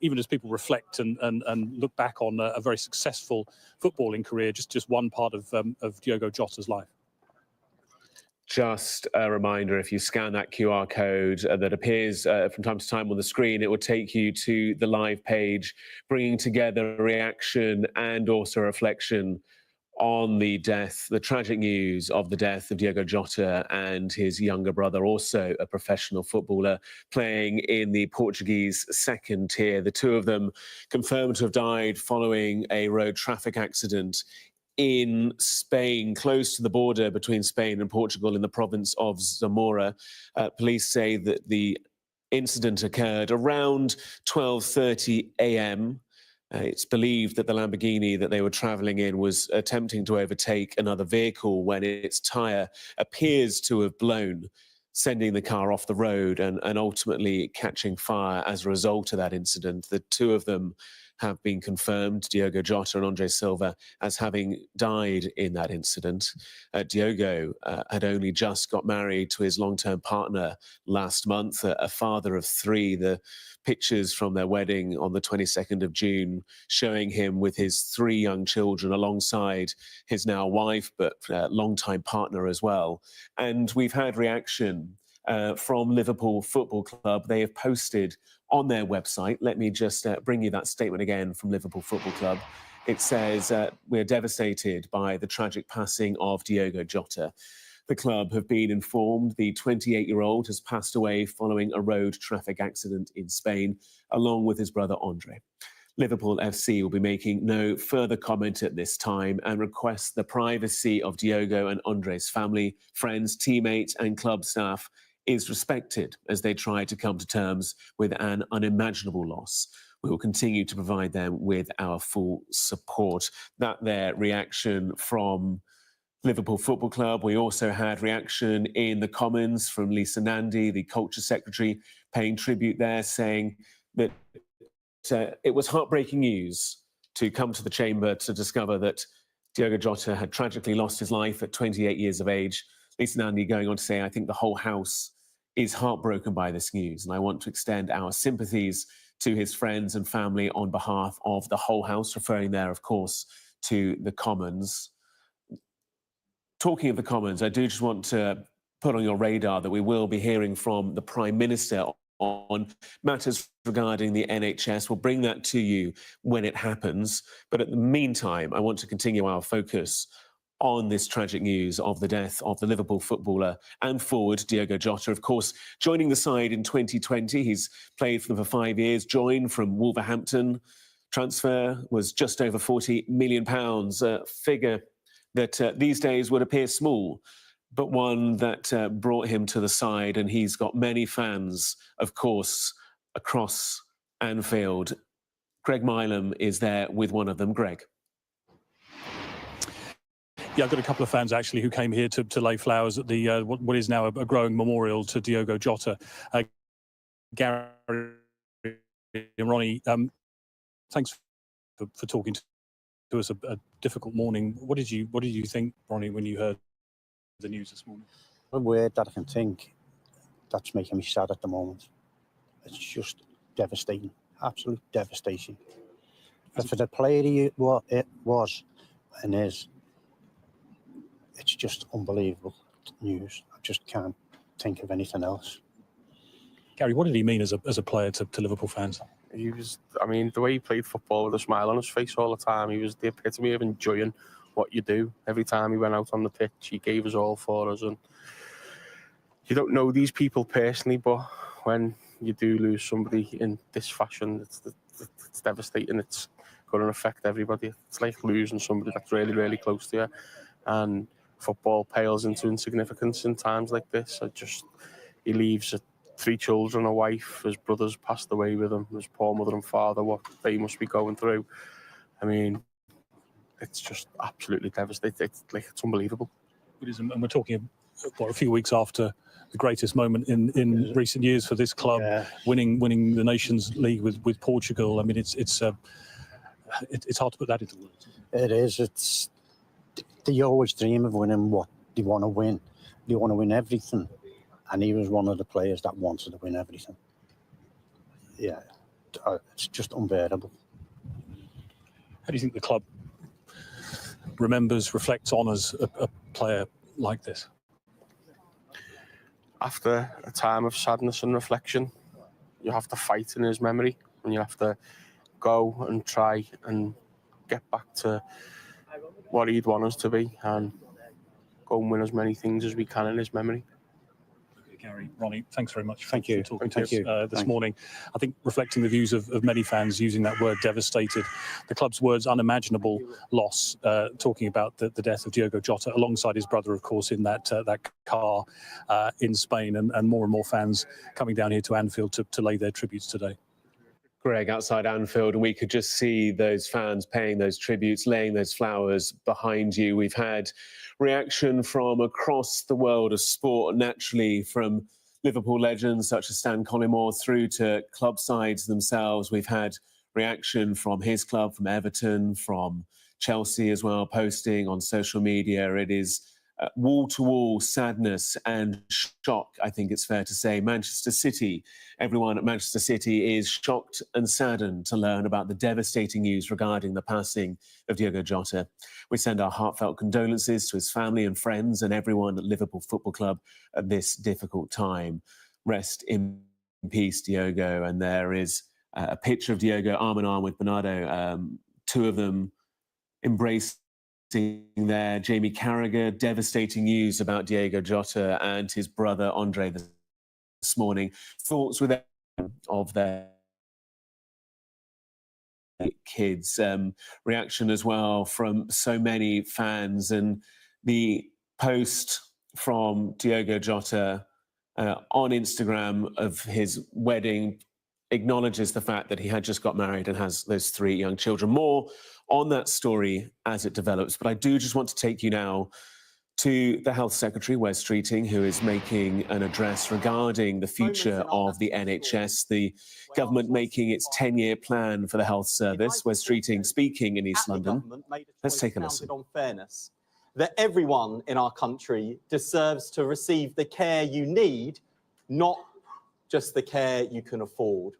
even as people reflect and look back on a very successful footballing career, just one part of Diogo Jota's life. Just a reminder, if you scan that QR code that appears from time to time on the screen, it will take you to the live page, bringing together a reaction and also a reflection on the tragic news of the death of Diogo Jota and his younger brother, also a professional footballer playing in the Portuguese second tier. The two of them confirmed to have died following a road traffic accident in Spain, close to the border between Spain and Portugal in the province of Zamora. Police say that the incident occurred around 12:30 a.m. It's believed that the Lamborghini that they were travelling in was attempting to overtake another vehicle when its tyre appears to have blown, sending the car off the road and ultimately catching fire as a result of that incident. The two of them have been confirmed, Diogo Jota and Andre Silva, as having died in that incident. Diogo had only just got married to his long-term partner last month, a father of 3. The pictures from their wedding on the 22nd of June showing him with his 3 young children alongside his now wife, but longtime partner as well. And we've had reaction from Liverpool Football Club. They have posted on their website. Let me just bring you that statement again from Liverpool Football Club. It says, we're devastated by the tragic passing of Diogo Jota. The club have been informed the 28-year-old has passed away following a road traffic accident in Spain, along with his brother Andre. Liverpool FC will be making no further comment at this time and requests the privacy of Diogo and Andre's family, friends, teammates and club staff is respected as they try to come to terms with an unimaginable loss. We will continue to provide them with our full support. That their reaction from Liverpool Football Club. We also had reaction in the Commons from Lisa Nandy, the Culture Secretary, paying tribute there, saying that it was heartbreaking news to come to the chamber to discover that Diogo Jota had tragically lost his life at 28 years of age. Lisa Nandy going on to say, I think the whole House is heartbroken by this news, and I want to extend our sympathies to his friends and family on behalf of the whole House, referring there, of course, to the Commons. Talking of the Commons, I do just want to put on your radar that we will be hearing from the Prime Minister on matters regarding the NHS. We'll bring that to you when it happens. But at the meantime, I want to continue our focus on this tragic news of the death of the Liverpool footballer and forward Diogo Jota. Of course, joining the side in 2020, he's played for them for 5 years, joined from Wolverhampton. Transfer was just over £40 million, a figure that these days would appear small, but one that brought him to the side, and he's got many fans, of course, across Anfield. Greg Milam is there with one of them. Greg. Yeah, I've got a couple of fans actually who came here to lay flowers at the what is now a growing memorial to Diogo Jota. Gary and Ronnie, thanks for talking to us a difficult morning. What did you think, Ronnie, when you heard the news this morning? One word that I can think that's making me sad at the moment. It's just devastating, absolute devastation. For the player he was and is, it's just unbelievable news. I just can't think of anything else. Gary, what did he mean as a player to Liverpool fans? He was, I mean, the way he played football with a smile on his face all the time, he was the epitome of enjoying what you do. Every time he went out on the pitch, he gave us all for us. And you don't know these people personally, but when you do lose somebody in this fashion, it's devastating. It's going to affect everybody. It's like losing somebody that's really, really close to you. And football pales into insignificance in times like this. He leaves 3 children, a wife, his brothers passed away with him, his poor mother and father, what they must be going through. I mean, it's just absolutely devastating. It's unbelievable. It is, and we're talking a few weeks after the greatest moment in recent years for this club, winning the Nations League with Portugal. I mean, it's hard to put that into words. It is. They always dream of winning what they want to win. They want to win everything. And he was one of the players that wanted to win everything. Yeah, it's just unbearable. How do you think the club remembers, reflects on as a player like this? After a time of sadness and reflection, you have to fight in his memory, and you have to go and try and get back to what he'd want us to be and go and win as many things as we can in his memory. Gary, Ronnie, thanks very much for talking to us this morning. I think reflecting the views of many fans using that word devastated, the club's words unimaginable loss, talking about the death of Diogo Jota alongside his brother, of course, in that car in Spain, and more fans coming down here to Anfield to lay their tributes today. Greg, outside Anfield, and we could just see those fans paying those tributes, laying those flowers behind you. We've had reaction from across the world of sport, naturally, from Liverpool legends such as Stan Collymore through to club sides themselves. We've had reaction from his club, from Everton, from Chelsea as well, posting on social media. It is wall-to-wall sadness and shock, I think it's fair to say. Manchester City, everyone at Manchester City is shocked and saddened to learn about the devastating news regarding the passing of Diogo Jota. We send our heartfelt condolences to his family and friends and everyone at Liverpool Football Club at this difficult time. Rest in peace, Diogo. And there is a picture of Diogo arm in arm with Bernardo, two of them embracing there. Jamie Carragher, devastating news about Diogo Jota and his brother Andre this morning. Thoughts with them of their kids. Reaction as well from so many fans, and the post from Diogo Jota on Instagram of his wedding acknowledges the fact that he had just got married and has those 3 young children. More on that story as it develops, but I do just want to take you now to the Health Secretary, Wes Streeting, who is making an address regarding the future of the NHS, the government making its 10-year plan for the health service. Wes Streeting speaking in East London. Let's take a listen. On fairness, that everyone in our country deserves to receive the care you need, not just the care you can afford.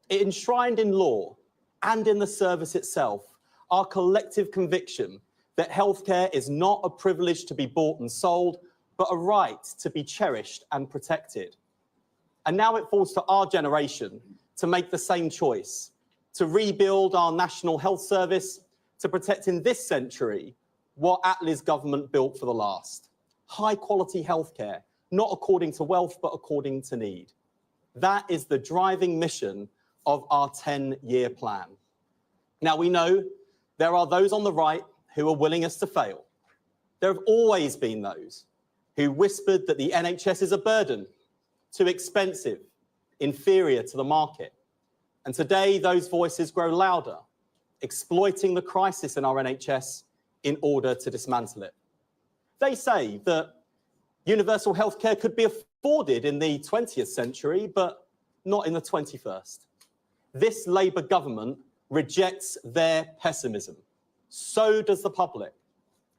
It enshrined in law and in the service itself our collective conviction that healthcare is not a privilege to be bought and sold, but a right to be cherished and protected. And now it falls to our generation to make the same choice, to rebuild our national health service, to protect in this century what Attlee's government built for the last. High quality healthcare, not according to wealth, but according to need. That is the driving mission of our 10-year plan. Now, we know there are those on the right who are willing us to fail. There have always been those who whispered that the NHS is a burden, too expensive, inferior to the market. And today, those voices grow louder, exploiting the crisis in our NHS in order to dismantle it. They say that universal healthcare could be afforded in the 20th century, but not in the 21st. This Labour government rejects their pessimism. So does the public.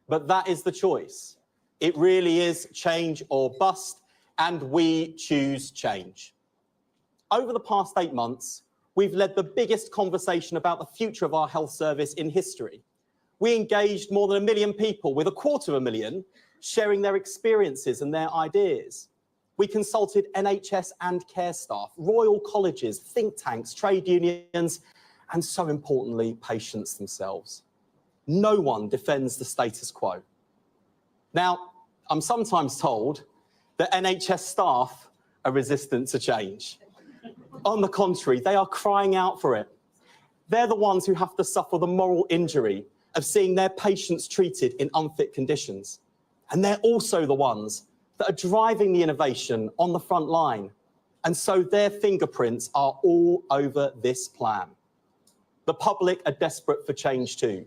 But that is the choice. It really is change or bust, and we choose change. Over the past 8 months, we've led the biggest conversation about the future of our health service in history. We engaged more than 1 million people, with 250,000 sharing their experiences and their ideas. We consulted NHS and care staff, royal colleges, think tanks, trade unions, and so importantly, patients themselves. No one defends the status quo. Now, I'm sometimes told that NHS staff are resistant to change. On the contrary, they are crying out for it. They're the ones who have to suffer the moral injury of seeing their patients treated in unfit conditions. And they're also the ones that are driving the innovation on the front line. And so their fingerprints are all over this plan. The public are desperate for change too.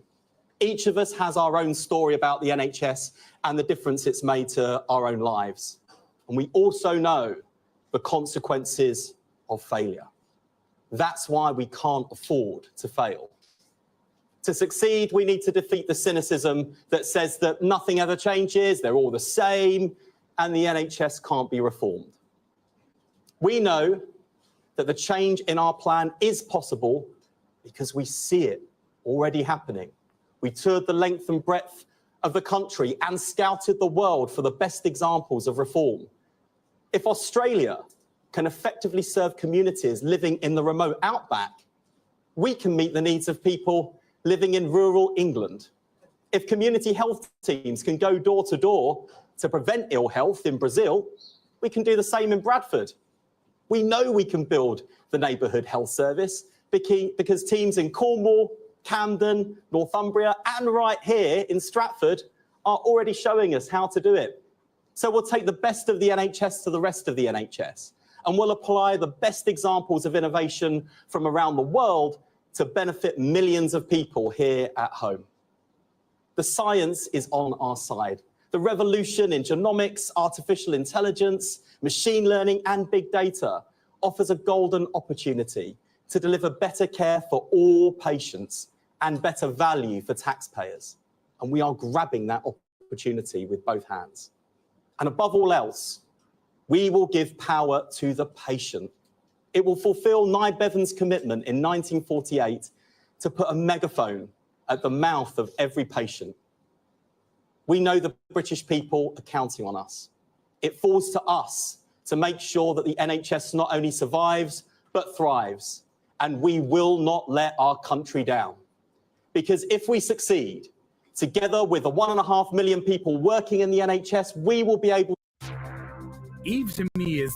Each of us has our own story about the NHS and the difference it's made to our own lives. And we also know the consequences of failure. That's why we can't afford to fail. To succeed, we need to defeat the cynicism that says that nothing ever changes, they're all the same, and the NHS can't be reformed. We know that the change in our plan is possible because we see it already happening. We toured the length and breadth of the country and scouted the world for the best examples of reform. If Australia can effectively serve communities living in the remote outback, we can meet the needs of people living in rural England. If community health teams can go door to door to prevent ill health in Brazil, we can do the same in Bradford. We know we can build the neighbourhood health service because teams in Cornwall, Camden, Northumbria, and right here in Stratford are already showing us how to do it. So we'll take the best of the NHS to the rest of the NHS, and we'll apply the best examples of innovation from around the world to benefit millions of people here at home. The science is on our side. The revolution in genomics, artificial intelligence, machine learning, and big data offers a golden opportunity to deliver better care for all patients and better value for taxpayers. And we are grabbing that opportunity with both hands. And above all else, we will give power to the patient. It will fulfill Nye Bevan's commitment in 1948 to put a megaphone at the mouth of every patient. We know the British people are counting on us. It falls to us to make sure that the NHS not only survives, but thrives. And we will not let our country down. Because if we succeed, together with the 1.5 million people working in the NHS, we will be able. Eve to me is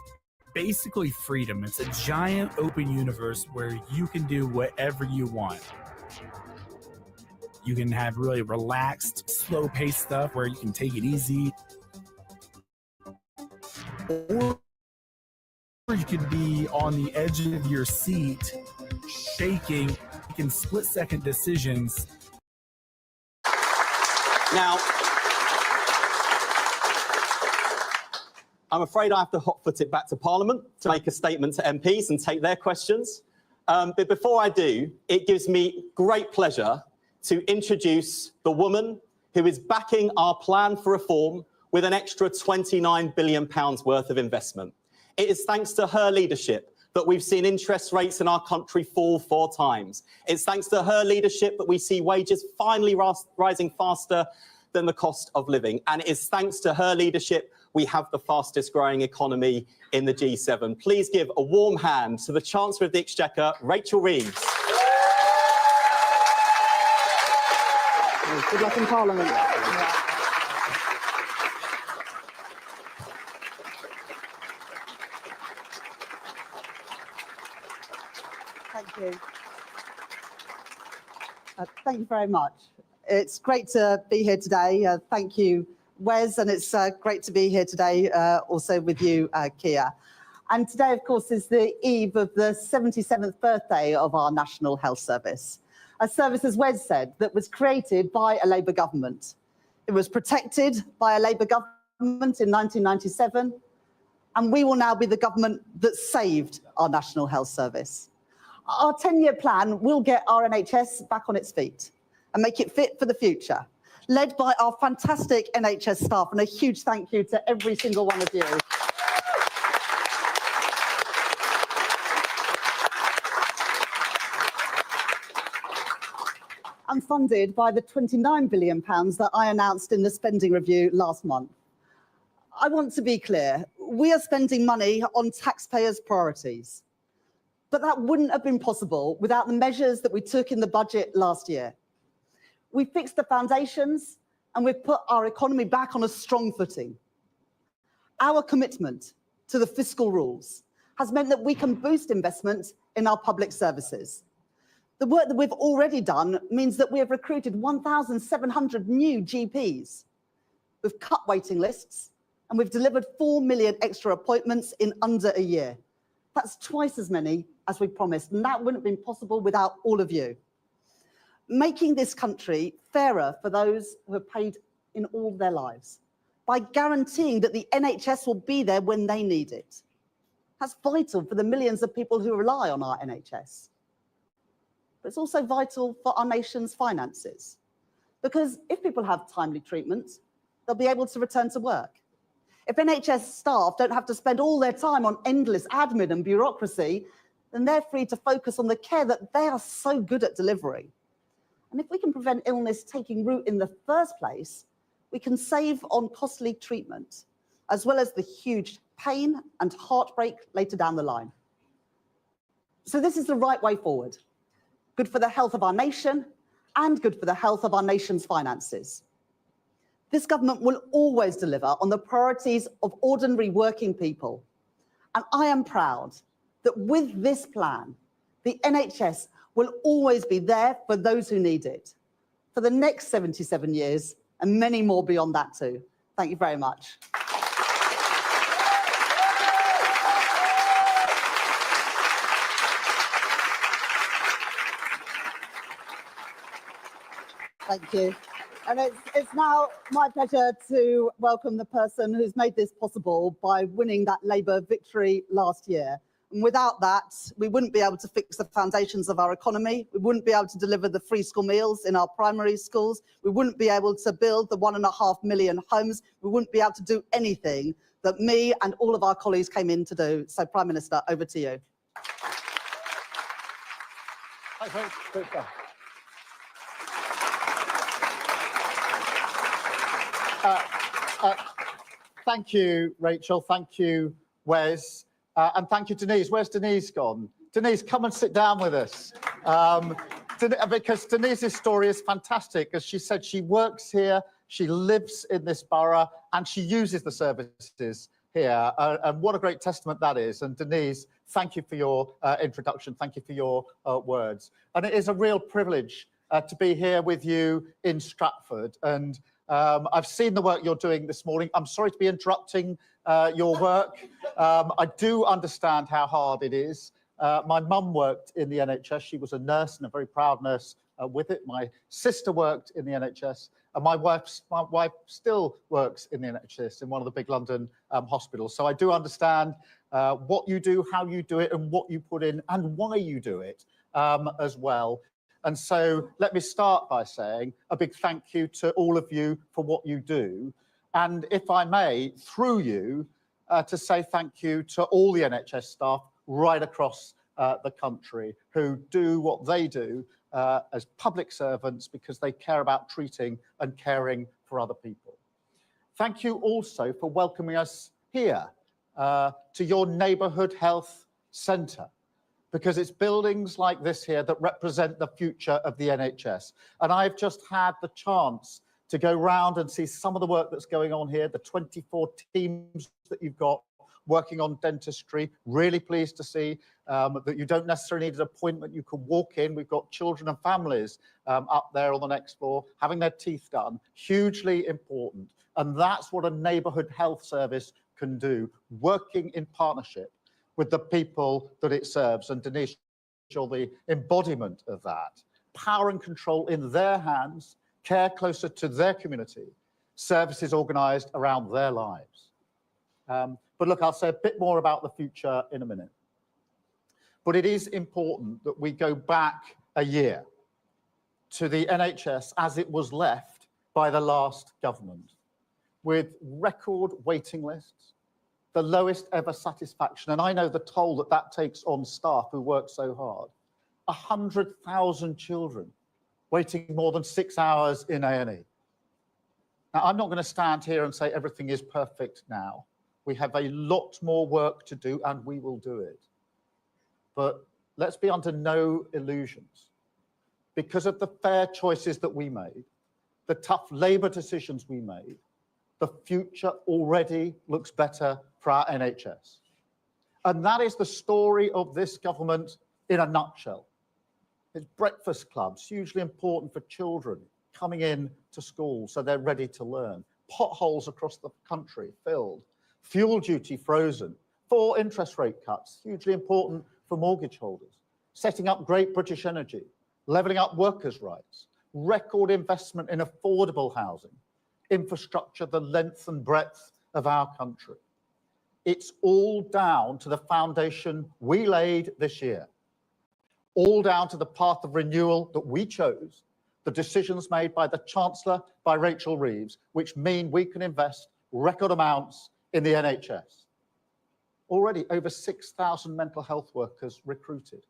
basically freedom. It's a giant open universe where you can do whatever you want. You can have really relaxed, slow-paced stuff where you can take it easy. Or you could be on the edge of your seat, shaking, making split-second decisions. Now, I'm afraid I have to hot-foot it back to Parliament to make a statement to MPs and take their questions. But before I do, it gives me great pleasure to introduce the woman who is backing our plan for reform with an extra £29 billion worth of investment. It is thanks to her leadership that we've seen interest rates in our country fall 4 times. It's thanks to her leadership that we see wages finally rising faster than the cost of living. And it is thanks to her leadership we have the fastest growing economy in the G7. Please give a warm hand to the Chancellor of the Exchequer, Rachel Reeves. Good luck in Parliament. Thank you. Thank you very much. It's great to be here today. Thank you, Wes, and it's great to be here today also with you, Kia. And today, of course, is the eve of the 77th birthday of our National Health Service. A service, as Wes said, that was created by a Labour government. It was protected by a Labour government in 1997, and we will now be the government that saved our National Health Service. Our 10-year plan will get our NHS back on its feet and make it fit for the future, led by our fantastic NHS staff, and a huge thank you to every single one of you. And funded by the £29 billion that I announced in the spending review last month. I want to be clear, we are spending money on taxpayers' priorities. But that wouldn't have been possible without the measures that we took in the budget last year. We fixed the foundations and we've put our economy back on a strong footing. Our commitment to the fiscal rules has meant that we can boost investment in our public services. The work that we've already done means that we have recruited 1,700 new GPs. We've cut waiting lists and we've delivered 4 million extra appointments in under a year. That's twice as many as we promised, and that wouldn't have been possible without all of you. Making this country fairer for those who have paid in all their lives by guaranteeing that the NHS will be there when they need it. That's vital for the millions of people who rely on our NHS. But it's also vital for our nation's finances, because if people have timely treatment, they'll be able to return to work. If NHS staff don't have to spend all their time on endless admin and bureaucracy, then they're free to focus on the care that they are so good at delivering. And if we can prevent illness taking root in the first place, we can save on costly treatment, as well as the huge pain and heartbreak later down the line. So this is the right way forward. Good for the health of our nation and good for the health of our nation's finances. This government will always deliver on the priorities of ordinary working people. And I am proud that with this plan, the NHS will always be there for those who need it, for the next 77 years and many more beyond that too. Thank you very much. Thank you. And it's now my pleasure to welcome the person who's made this possible by winning that Labour victory last year. And without that, we wouldn't be able to fix the foundations of our economy. We wouldn't be able to deliver the free school meals in our primary schools. We wouldn't be able to build the 1.5 million homes. We wouldn't be able to do anything that me and all of our colleagues came in to do. So, Prime Minister, over to you. Thank you, Rachel. Thank you, Wes. And thank you, Denise. Where's Denise gone? Denise, come and sit down with us. Because Denise's story is fantastic. As she said, she works here, she lives in this borough, and she uses the services here. And what a great testament that is. And Denise, thank you for your introduction. Thank you for your words. And it is a real privilege to be here with you in Stratford. And I've seen the work you're doing this morning. I'm sorry to be interrupting your work. I do understand how hard it is. My mum worked in the NHS. She was a nurse and a very proud nurse with it. My sister worked in the NHS, and my wife still works in the NHS in one of the big London hospitals. So I do understand what you do, how you do it, and what you put in, and why you do it as well. And so let me start by saying a big thank you to all of you for what you do. And if I may, through you, to say thank you to all the NHS staff right across the country who do what they do as public servants because they care about treating and caring for other people. Thank you also for welcoming us here to your neighbourhood health centre, because it's buildings like this here that represent the future of the NHS. And I've just had the chance to go round and see some of the work that's going on here, the 24 teams that you've got working on dentistry. Really pleased to see that you don't necessarily need an appointment. You can walk in. We've got children and families up there on the next floor having their teeth done. Hugely important. And that's what a neighbourhood health service can do, working in partnership with the people that it serves. And Denise, you're the embodiment of that. Power and control in their hands, care closer to their community, services organised around their lives. But look, I'll say a bit more about the future in a minute. But it is important that we go back a year to the NHS as it was left by the last government, with record waiting lists, the lowest ever satisfaction. And I know the toll that that takes on staff who work so hard. 100,000 children waiting more than 6 hours in A&E. Now, I'm not going to stand here and say everything is perfect now. We have a lot more work to do, and we will do it. But let's be under no illusions. Because of the fair choices that we made, the tough Labour decisions we made, the future already looks better for our NHS. And that is the story of this government in a nutshell. It's breakfast clubs, hugely important for children coming in to school so they're ready to learn. Potholes across the country filled. Fuel duty frozen. 4 interest rate cuts, hugely important for mortgage holders. Setting up Great British Energy. Levelling up workers' rights. Record investment in affordable housing. Infrastructure the length and breadth of our country. It's all down to the foundation we laid this year. All down to the path of renewal that we chose, the decisions made by the Chancellor, by Rachel Reeves, which mean we can invest record amounts in the NHS. Already over 6,000 mental health workers recruited,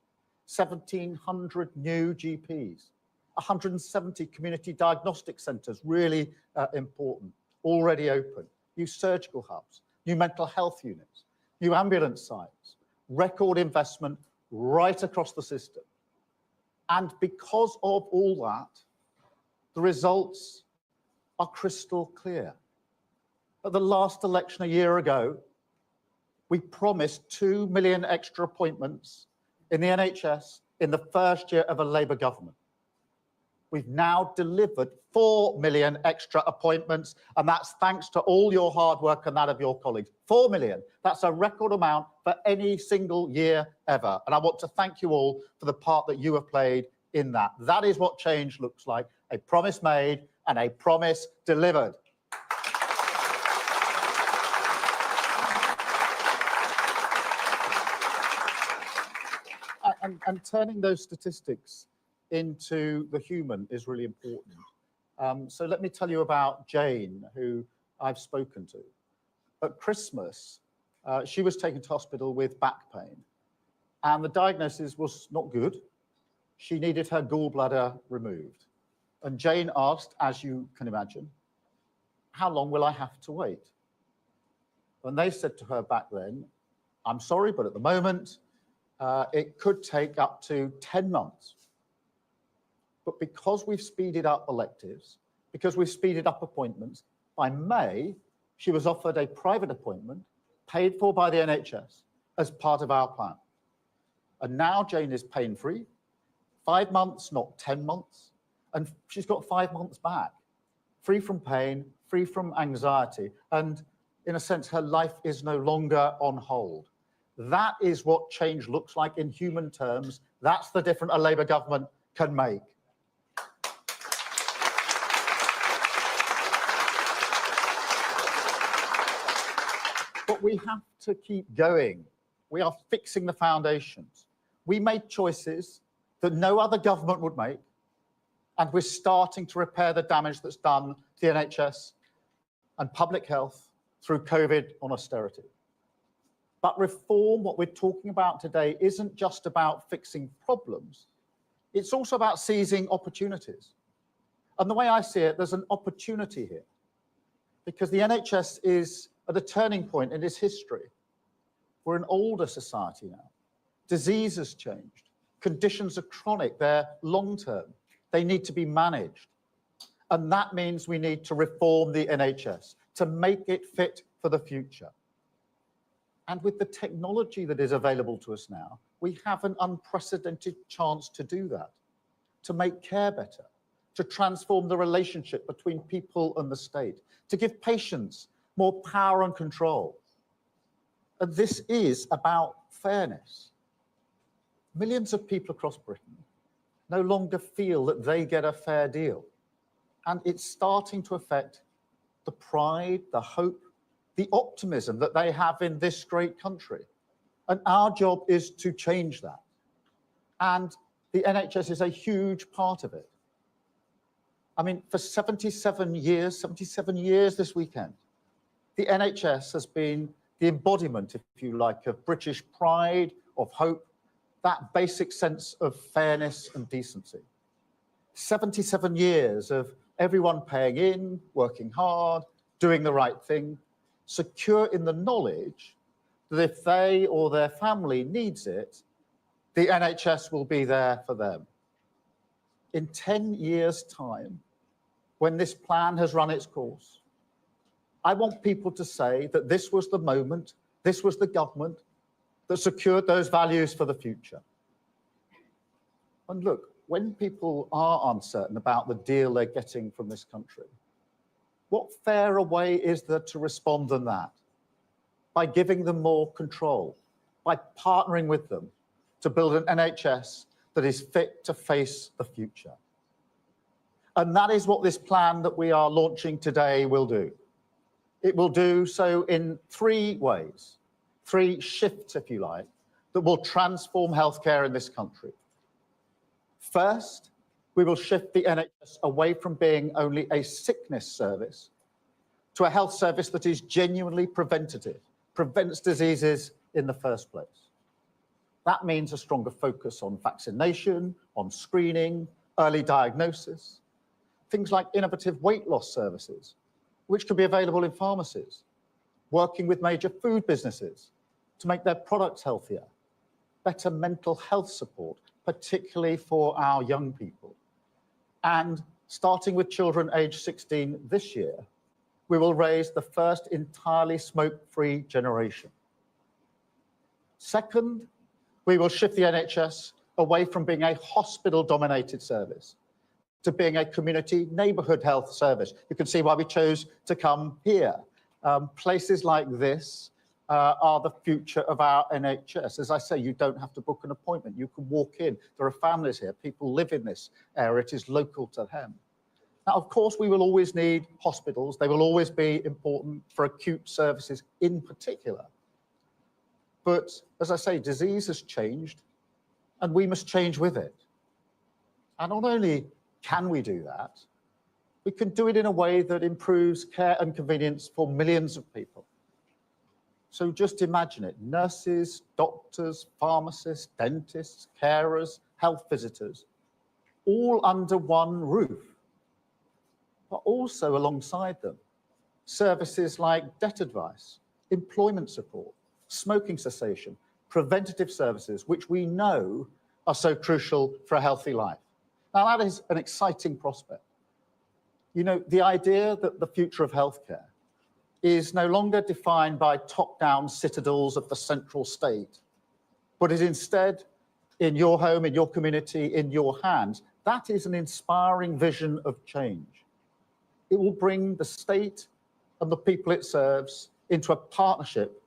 1,700 new GPs, 170 community diagnostic centres, really important, already open, new surgical hubs, new mental health units, new ambulance sites, record investment right across the system. And because of all that, the results are crystal clear. At the last election a year ago, we promised 2 million extra appointments in the NHS in the first year of a Labour government. We've now delivered 4 million extra appointments, and that's thanks to all your hard work and that of your colleagues. 4 million. That's a record amount for any single year ever. And I want to thank you all for the part that you have played in that. That is what change looks like. A promise made and a promise delivered. and turning those statistics into the human is really important. So let me tell you about Jane, who I've spoken to. At Christmas, she was taken to hospital with back pain, and the diagnosis was not good. She needed her gallbladder removed. And Jane asked, as you can imagine, how long will I have to wait? And they said to her back then, I'm sorry, but at the moment, it could take up to 10 months. But because we've speeded up electives, because we've speeded up appointments, by May, she was offered a private appointment paid for by the NHS as part of our plan. And now Jane is pain-free, 5 months, not 10 months, and she's got 5 months back, free from pain, free from anxiety, and in a sense, her life is no longer on hold. That is what change looks like in human terms. That's the difference a Labour government can make. But we have to keep going. We are fixing the foundations. We made choices that no other government would make, and we're starting to repair the damage that's done to the NHS and public health through COVID on austerity. But reform, what we're talking about today, isn't just about fixing problems. It's also about seizing opportunities. And the way I see it, there's an opportunity here, because the NHS is at a turning point in its history. We're an older society now. Disease has changed. Conditions are chronic, they're long-term. They need to be managed. And that means we need to reform the NHS to make it fit for the future. And with the technology that is available to us now, we have an unprecedented chance to do that, to make care better, to transform the relationship between people and the state, to give patients more power and control. And this is about fairness. Millions of people across Britain no longer feel that they get a fair deal. And it's starting to affect the pride, the hope, the optimism that they have in this great country. And our job is to change that. And the NHS is a huge part of it. I mean, for 77 years this weekend, the NHS has been the embodiment, if you like, of British pride, of hope, that basic sense of fairness and decency. 77 years of everyone paying in, working hard, doing the right thing, secure in the knowledge that if they or their family needs it, the NHS will be there for them. In 10 years' time, when this plan has run its course, I want people to say that this was the moment, this was the government that secured those values for the future. And look, when people are uncertain about the deal they're getting from this country, what fairer way is there to respond than that? By giving them more control, by partnering with them to build an NHS that is fit to face the future. And that is what this plan that we are launching today will do. It will do so in 3 ways, 3 shifts, if you like, that will transform healthcare in this country. First, we will shift the NHS away from being only a sickness service to a health service that is genuinely preventative, prevents diseases in the first place. That means a stronger focus on vaccination, on screening, early diagnosis, things like innovative weight loss services, which could be available in pharmacies, working with major food businesses to make their products healthier, better mental health support, particularly for our young people. And starting with children aged 16 this year, we will raise the first entirely smoke-free generation. Second, we will shift the NHS away from being a hospital-dominated service to being a community neighbourhood health service. You can see why we chose to come here. Places like this are the future of our NHS. As I say, you don't have to book an appointment. You can walk in. There are families here. People live in this area. It is local to them. Now, of course, we will always need hospitals. They will always be important for acute services in particular. But as I say, disease has changed. and we must change with it. And not only can we do that, we can do it in a way that improves care and convenience for millions of people. So just imagine it, nurses, doctors, pharmacists, dentists, carers, health visitors, all under one roof, but also alongside them, services like debt advice, employment support, smoking cessation, preventative services, which we know are so crucial for a healthy life. Now, that is an exciting prospect. You know, the idea that the future of healthcare is no longer defined by top-down citadels of the central state, but is instead in your home, in your community, in your hands. That is an inspiring vision of change. It will bring the state and the people it serves into a partnership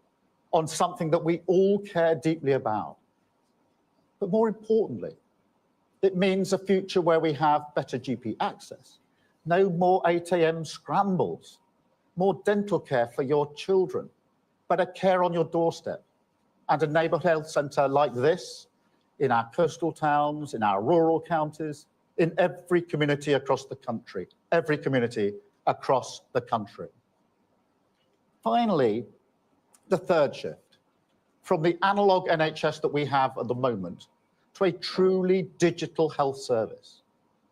on something that we all care deeply about. But more importantly, it means a future where we have better GP access, no more 8 a.m. scrambles, more dental care for your children, better care on your doorstep, and a neighbourhood health centre like this in our coastal towns, in our rural counties, in every community across the country, every community across the country. Finally, the third shift, from the analogue NHS that we have at the moment to a truly digital health service,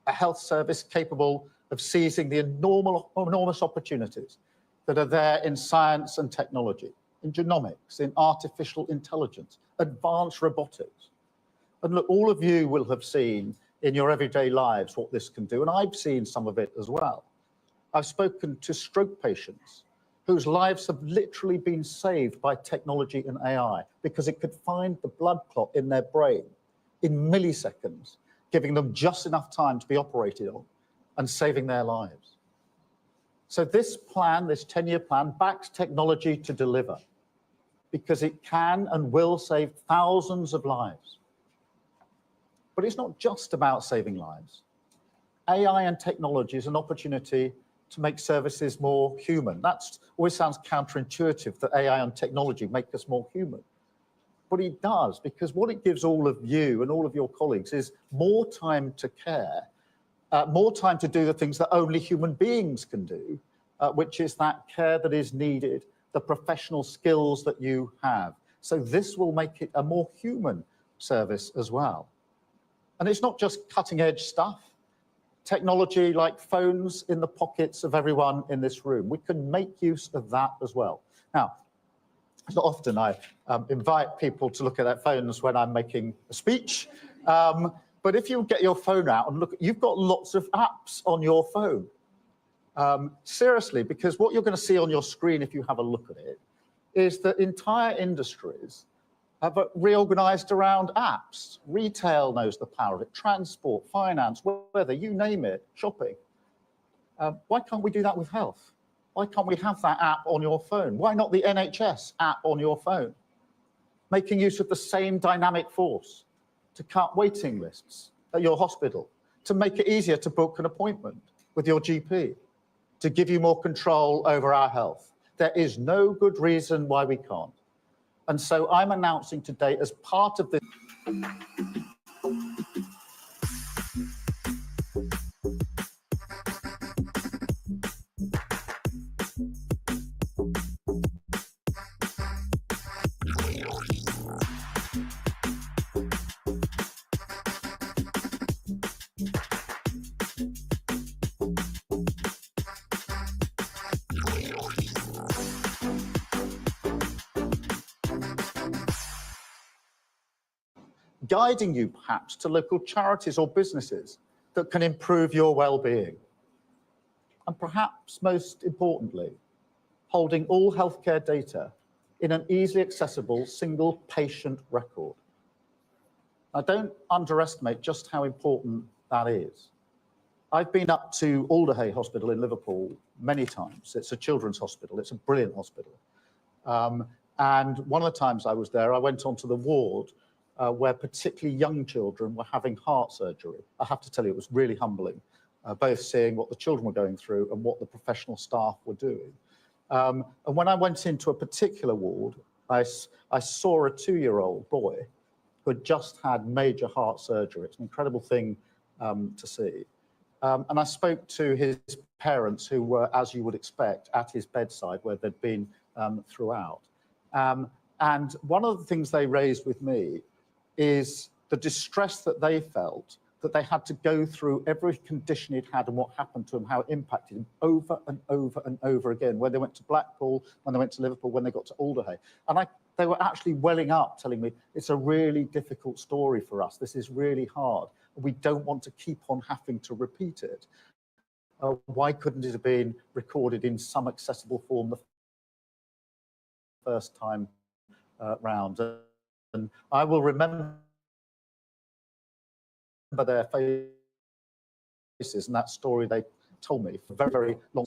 a health service capable of seizing the enormous opportunities that are there in science and technology, in genomics, in artificial intelligence, advanced robotics. And look, all of you will have seen in your everyday lives what this can do, and I've seen some of it as well. I've spoken to stroke patients whose lives have literally been saved by technology and AI because it could find the blood clot in their brain in milliseconds, giving them just enough time to be operated on and saving their lives. So this plan, this 10-year plan, backs technology to deliver because it can and will save thousands of lives. But it's not just about saving lives. AI and technology is an opportunity to make services more human. That always sounds counterintuitive that AI and technology make us more human. But it does, because what it gives all of you and all of your colleagues is more time to care, more time to do the things that only human beings can do, which is that care that is needed, the professional skills that you have. So this will make it a more human service as well. And it's not just cutting edge stuff. Technology like phones in the pockets of everyone in this room. We can make use of that as well. Now, it's not often I invite people to look at their phones when I'm making a speech, but if you get your phone out and look, you've got lots of apps on your phone. Seriously, because what you're going to see on your screen if you have a look at it is that entire industries have reorganized around apps. Retail knows the power of it, transport, finance, weather, you name it, shopping. Why can't we do that with health? Why can't we have that app on your phone? Why not the NHS app on your phone? Making use of the same dynamic force to cut waiting lists at your hospital, to make it easier to book an appointment with your GP, to give you more control over our health. There is no good reason why we can't. And so I'm announcing today, as part of this. Guiding you perhaps to local charities or businesses that can improve your well-being. And perhaps most importantly, holding all healthcare data in an easily accessible single patient record. Now, don't underestimate just how important that is. I've been up to Alderhay Hospital in Liverpool many times. It's a children's hospital. It's a brilliant hospital. And one of the times I was there, I went onto the ward where particularly young children were having heart surgery. I have to tell you, it was really humbling, both seeing what the children were going through and what the professional staff were doing. And when I went into a particular ward, I saw a 2-year-old boy who had just had major heart surgery. It's an incredible thing to see. And I spoke to his parents, who were, as you would expect, at his bedside, where they'd been throughout. And one of the things they raised with me is the distress that they felt, that they had to go through every condition he'd had and what happened to him, how it impacted him over and over and over again, when they went to Blackpool, when they went to Liverpool, when they got to Alderhay. And they were actually welling up, telling me, it's a really difficult story for us. This is really hard. We don't want to keep on having to repeat it. Why couldn't it have been recorded in some accessible form the first time round? And I will remember their faces and that story they told me for very, very long.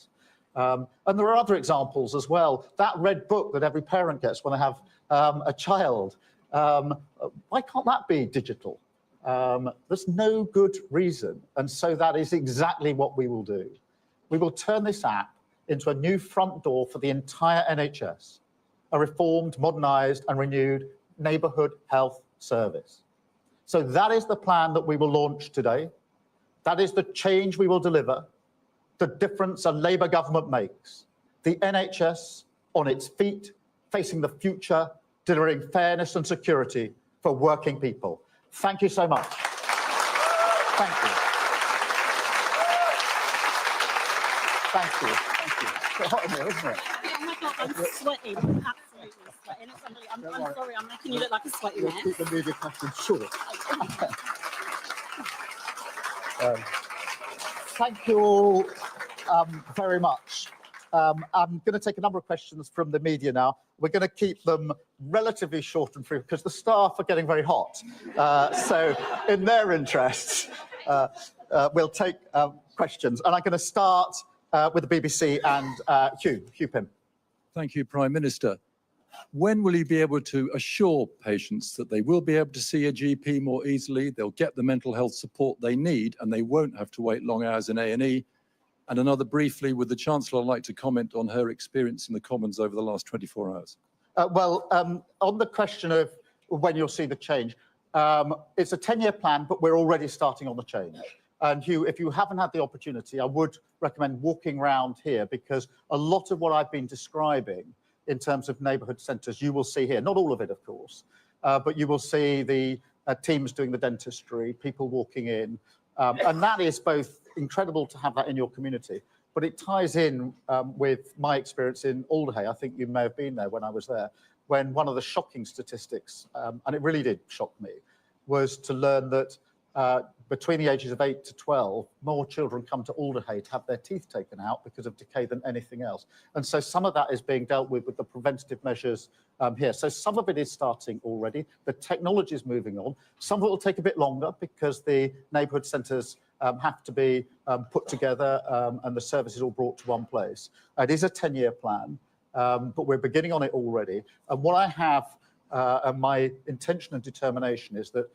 And there are other examples as well. That red book that every parent gets when they have a child, why can't that be digital? There's no good reason. And so that is exactly what we will do. We will turn this app into a new front door for the entire NHS, a reformed, modernised and renewed neighbourhood health service. So that is the plan that we will launch today. That is the change we will deliver, the difference a Labour government makes. The NHS on its feet, facing the future, delivering fairness and security for working people. Thank you so much. Thank you. Thank you. Thank you. It's hot in here, isn't it? Oh my God, I'm sweating. Absolutely sweating. I'm sorry, I'm making you look like a sweaty mess. Keep the media questions short. Thank you all very much. I'm going to take a number of questions from the media now. We're going to keep them relatively short and free because the staff are getting very hot. So in their interests, we'll take questions. And I'm going to start with the BBC and Hugh Pym. Thank you, Prime Minister. When will you be able to assure patients that they will be able to see a GP more easily, they'll get the mental health support they need, and they won't have to wait long hours in A&E? And another briefly, would the Chancellor like to comment on her experience in the Commons over the last 24 hours? On the question of when you'll see the change, it's a 10-year plan, but we're already starting on the change. And Hugh, if you haven't had the opportunity, I would recommend walking around here, because a lot of what I've been describing in terms of neighbourhood centres, you will see here. Not all of it, of course, but you will see the teams doing the dentistry, people walking in. And that is both incredible to have that in your community, but it ties in with my experience in Alderhay. I think you may have been there when I was there, when one of the shocking statistics, and it really did shock me, was to learn that between the ages of 8 to 12, more children come to Alderhay to have their teeth taken out because of decay than anything else. And so some of that is being dealt with the preventative measures here. So some of it is starting already. The technology is moving on. Some of it will take a bit longer because the neighbourhood centres have to be put together and the services all brought to one place. It is a 10-year plan, but we're beginning on it already. And what I have, and my intention and determination is that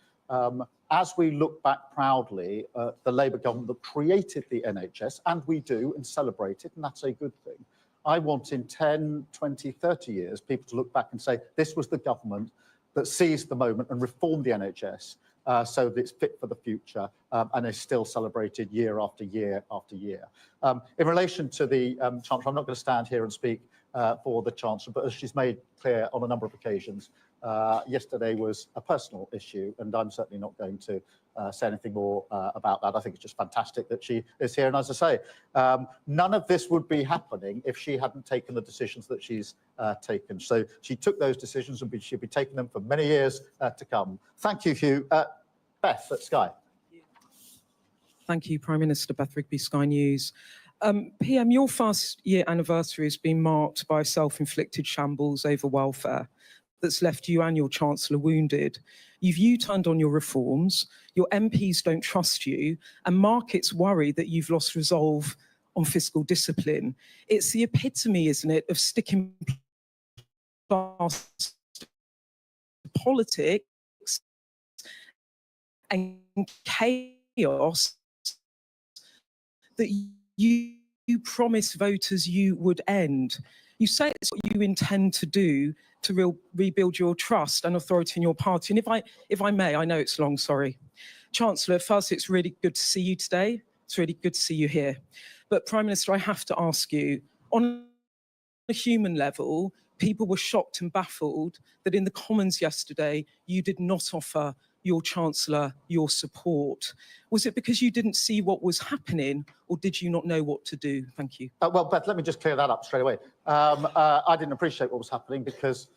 as we look back proudly at the Labour government that created the NHS, and we do and celebrate it, and that's a good thing, I want in 10, 20, 30 years people to look back and say, this was the government that seized the moment and reformed the NHS so that it's fit for the future and is still celebrated year after year after year. In relation to the Chancellor, I'm not going to stand here and speak for the Chancellor, but as she's made clear on a number of occasions, yesterday was a personal issue, and I'm certainly not going to say anything more about that. I think it's just fantastic that she is here. And as I say, none of this would be happening if she hadn't taken the decisions that she's taken. So she took those decisions and she'll be taking them for many years to come. Thank you, Hugh. Beth at Sky. Thank you, Prime Minister. Beth Rigby, Sky News. PM, your first-year anniversary has been marked by a self-inflicted shambles over welfare that's left you and your Chancellor wounded. You've U-turned on your reforms, your MPs don't trust you, and markets worry that you've lost resolve on fiscal discipline. It's the epitome, isn't it, of sticking past politics and chaos that you promised voters you would end. You say it's what you intend to do to rebuild your trust and authority in your party. And if I may, I know it's long, sorry. Chancellor, first, it's really good to see you today. It's really good to see you here. But Prime Minister, I have to ask you, on a human level, people were shocked and baffled that in the Commons yesterday, you did not offer your Chancellor your support. Was it because you didn't see what was happening, or did you not know what to do? Thank you. Well, Beth, let me just clear that up straight away. I didn't appreciate what was happening because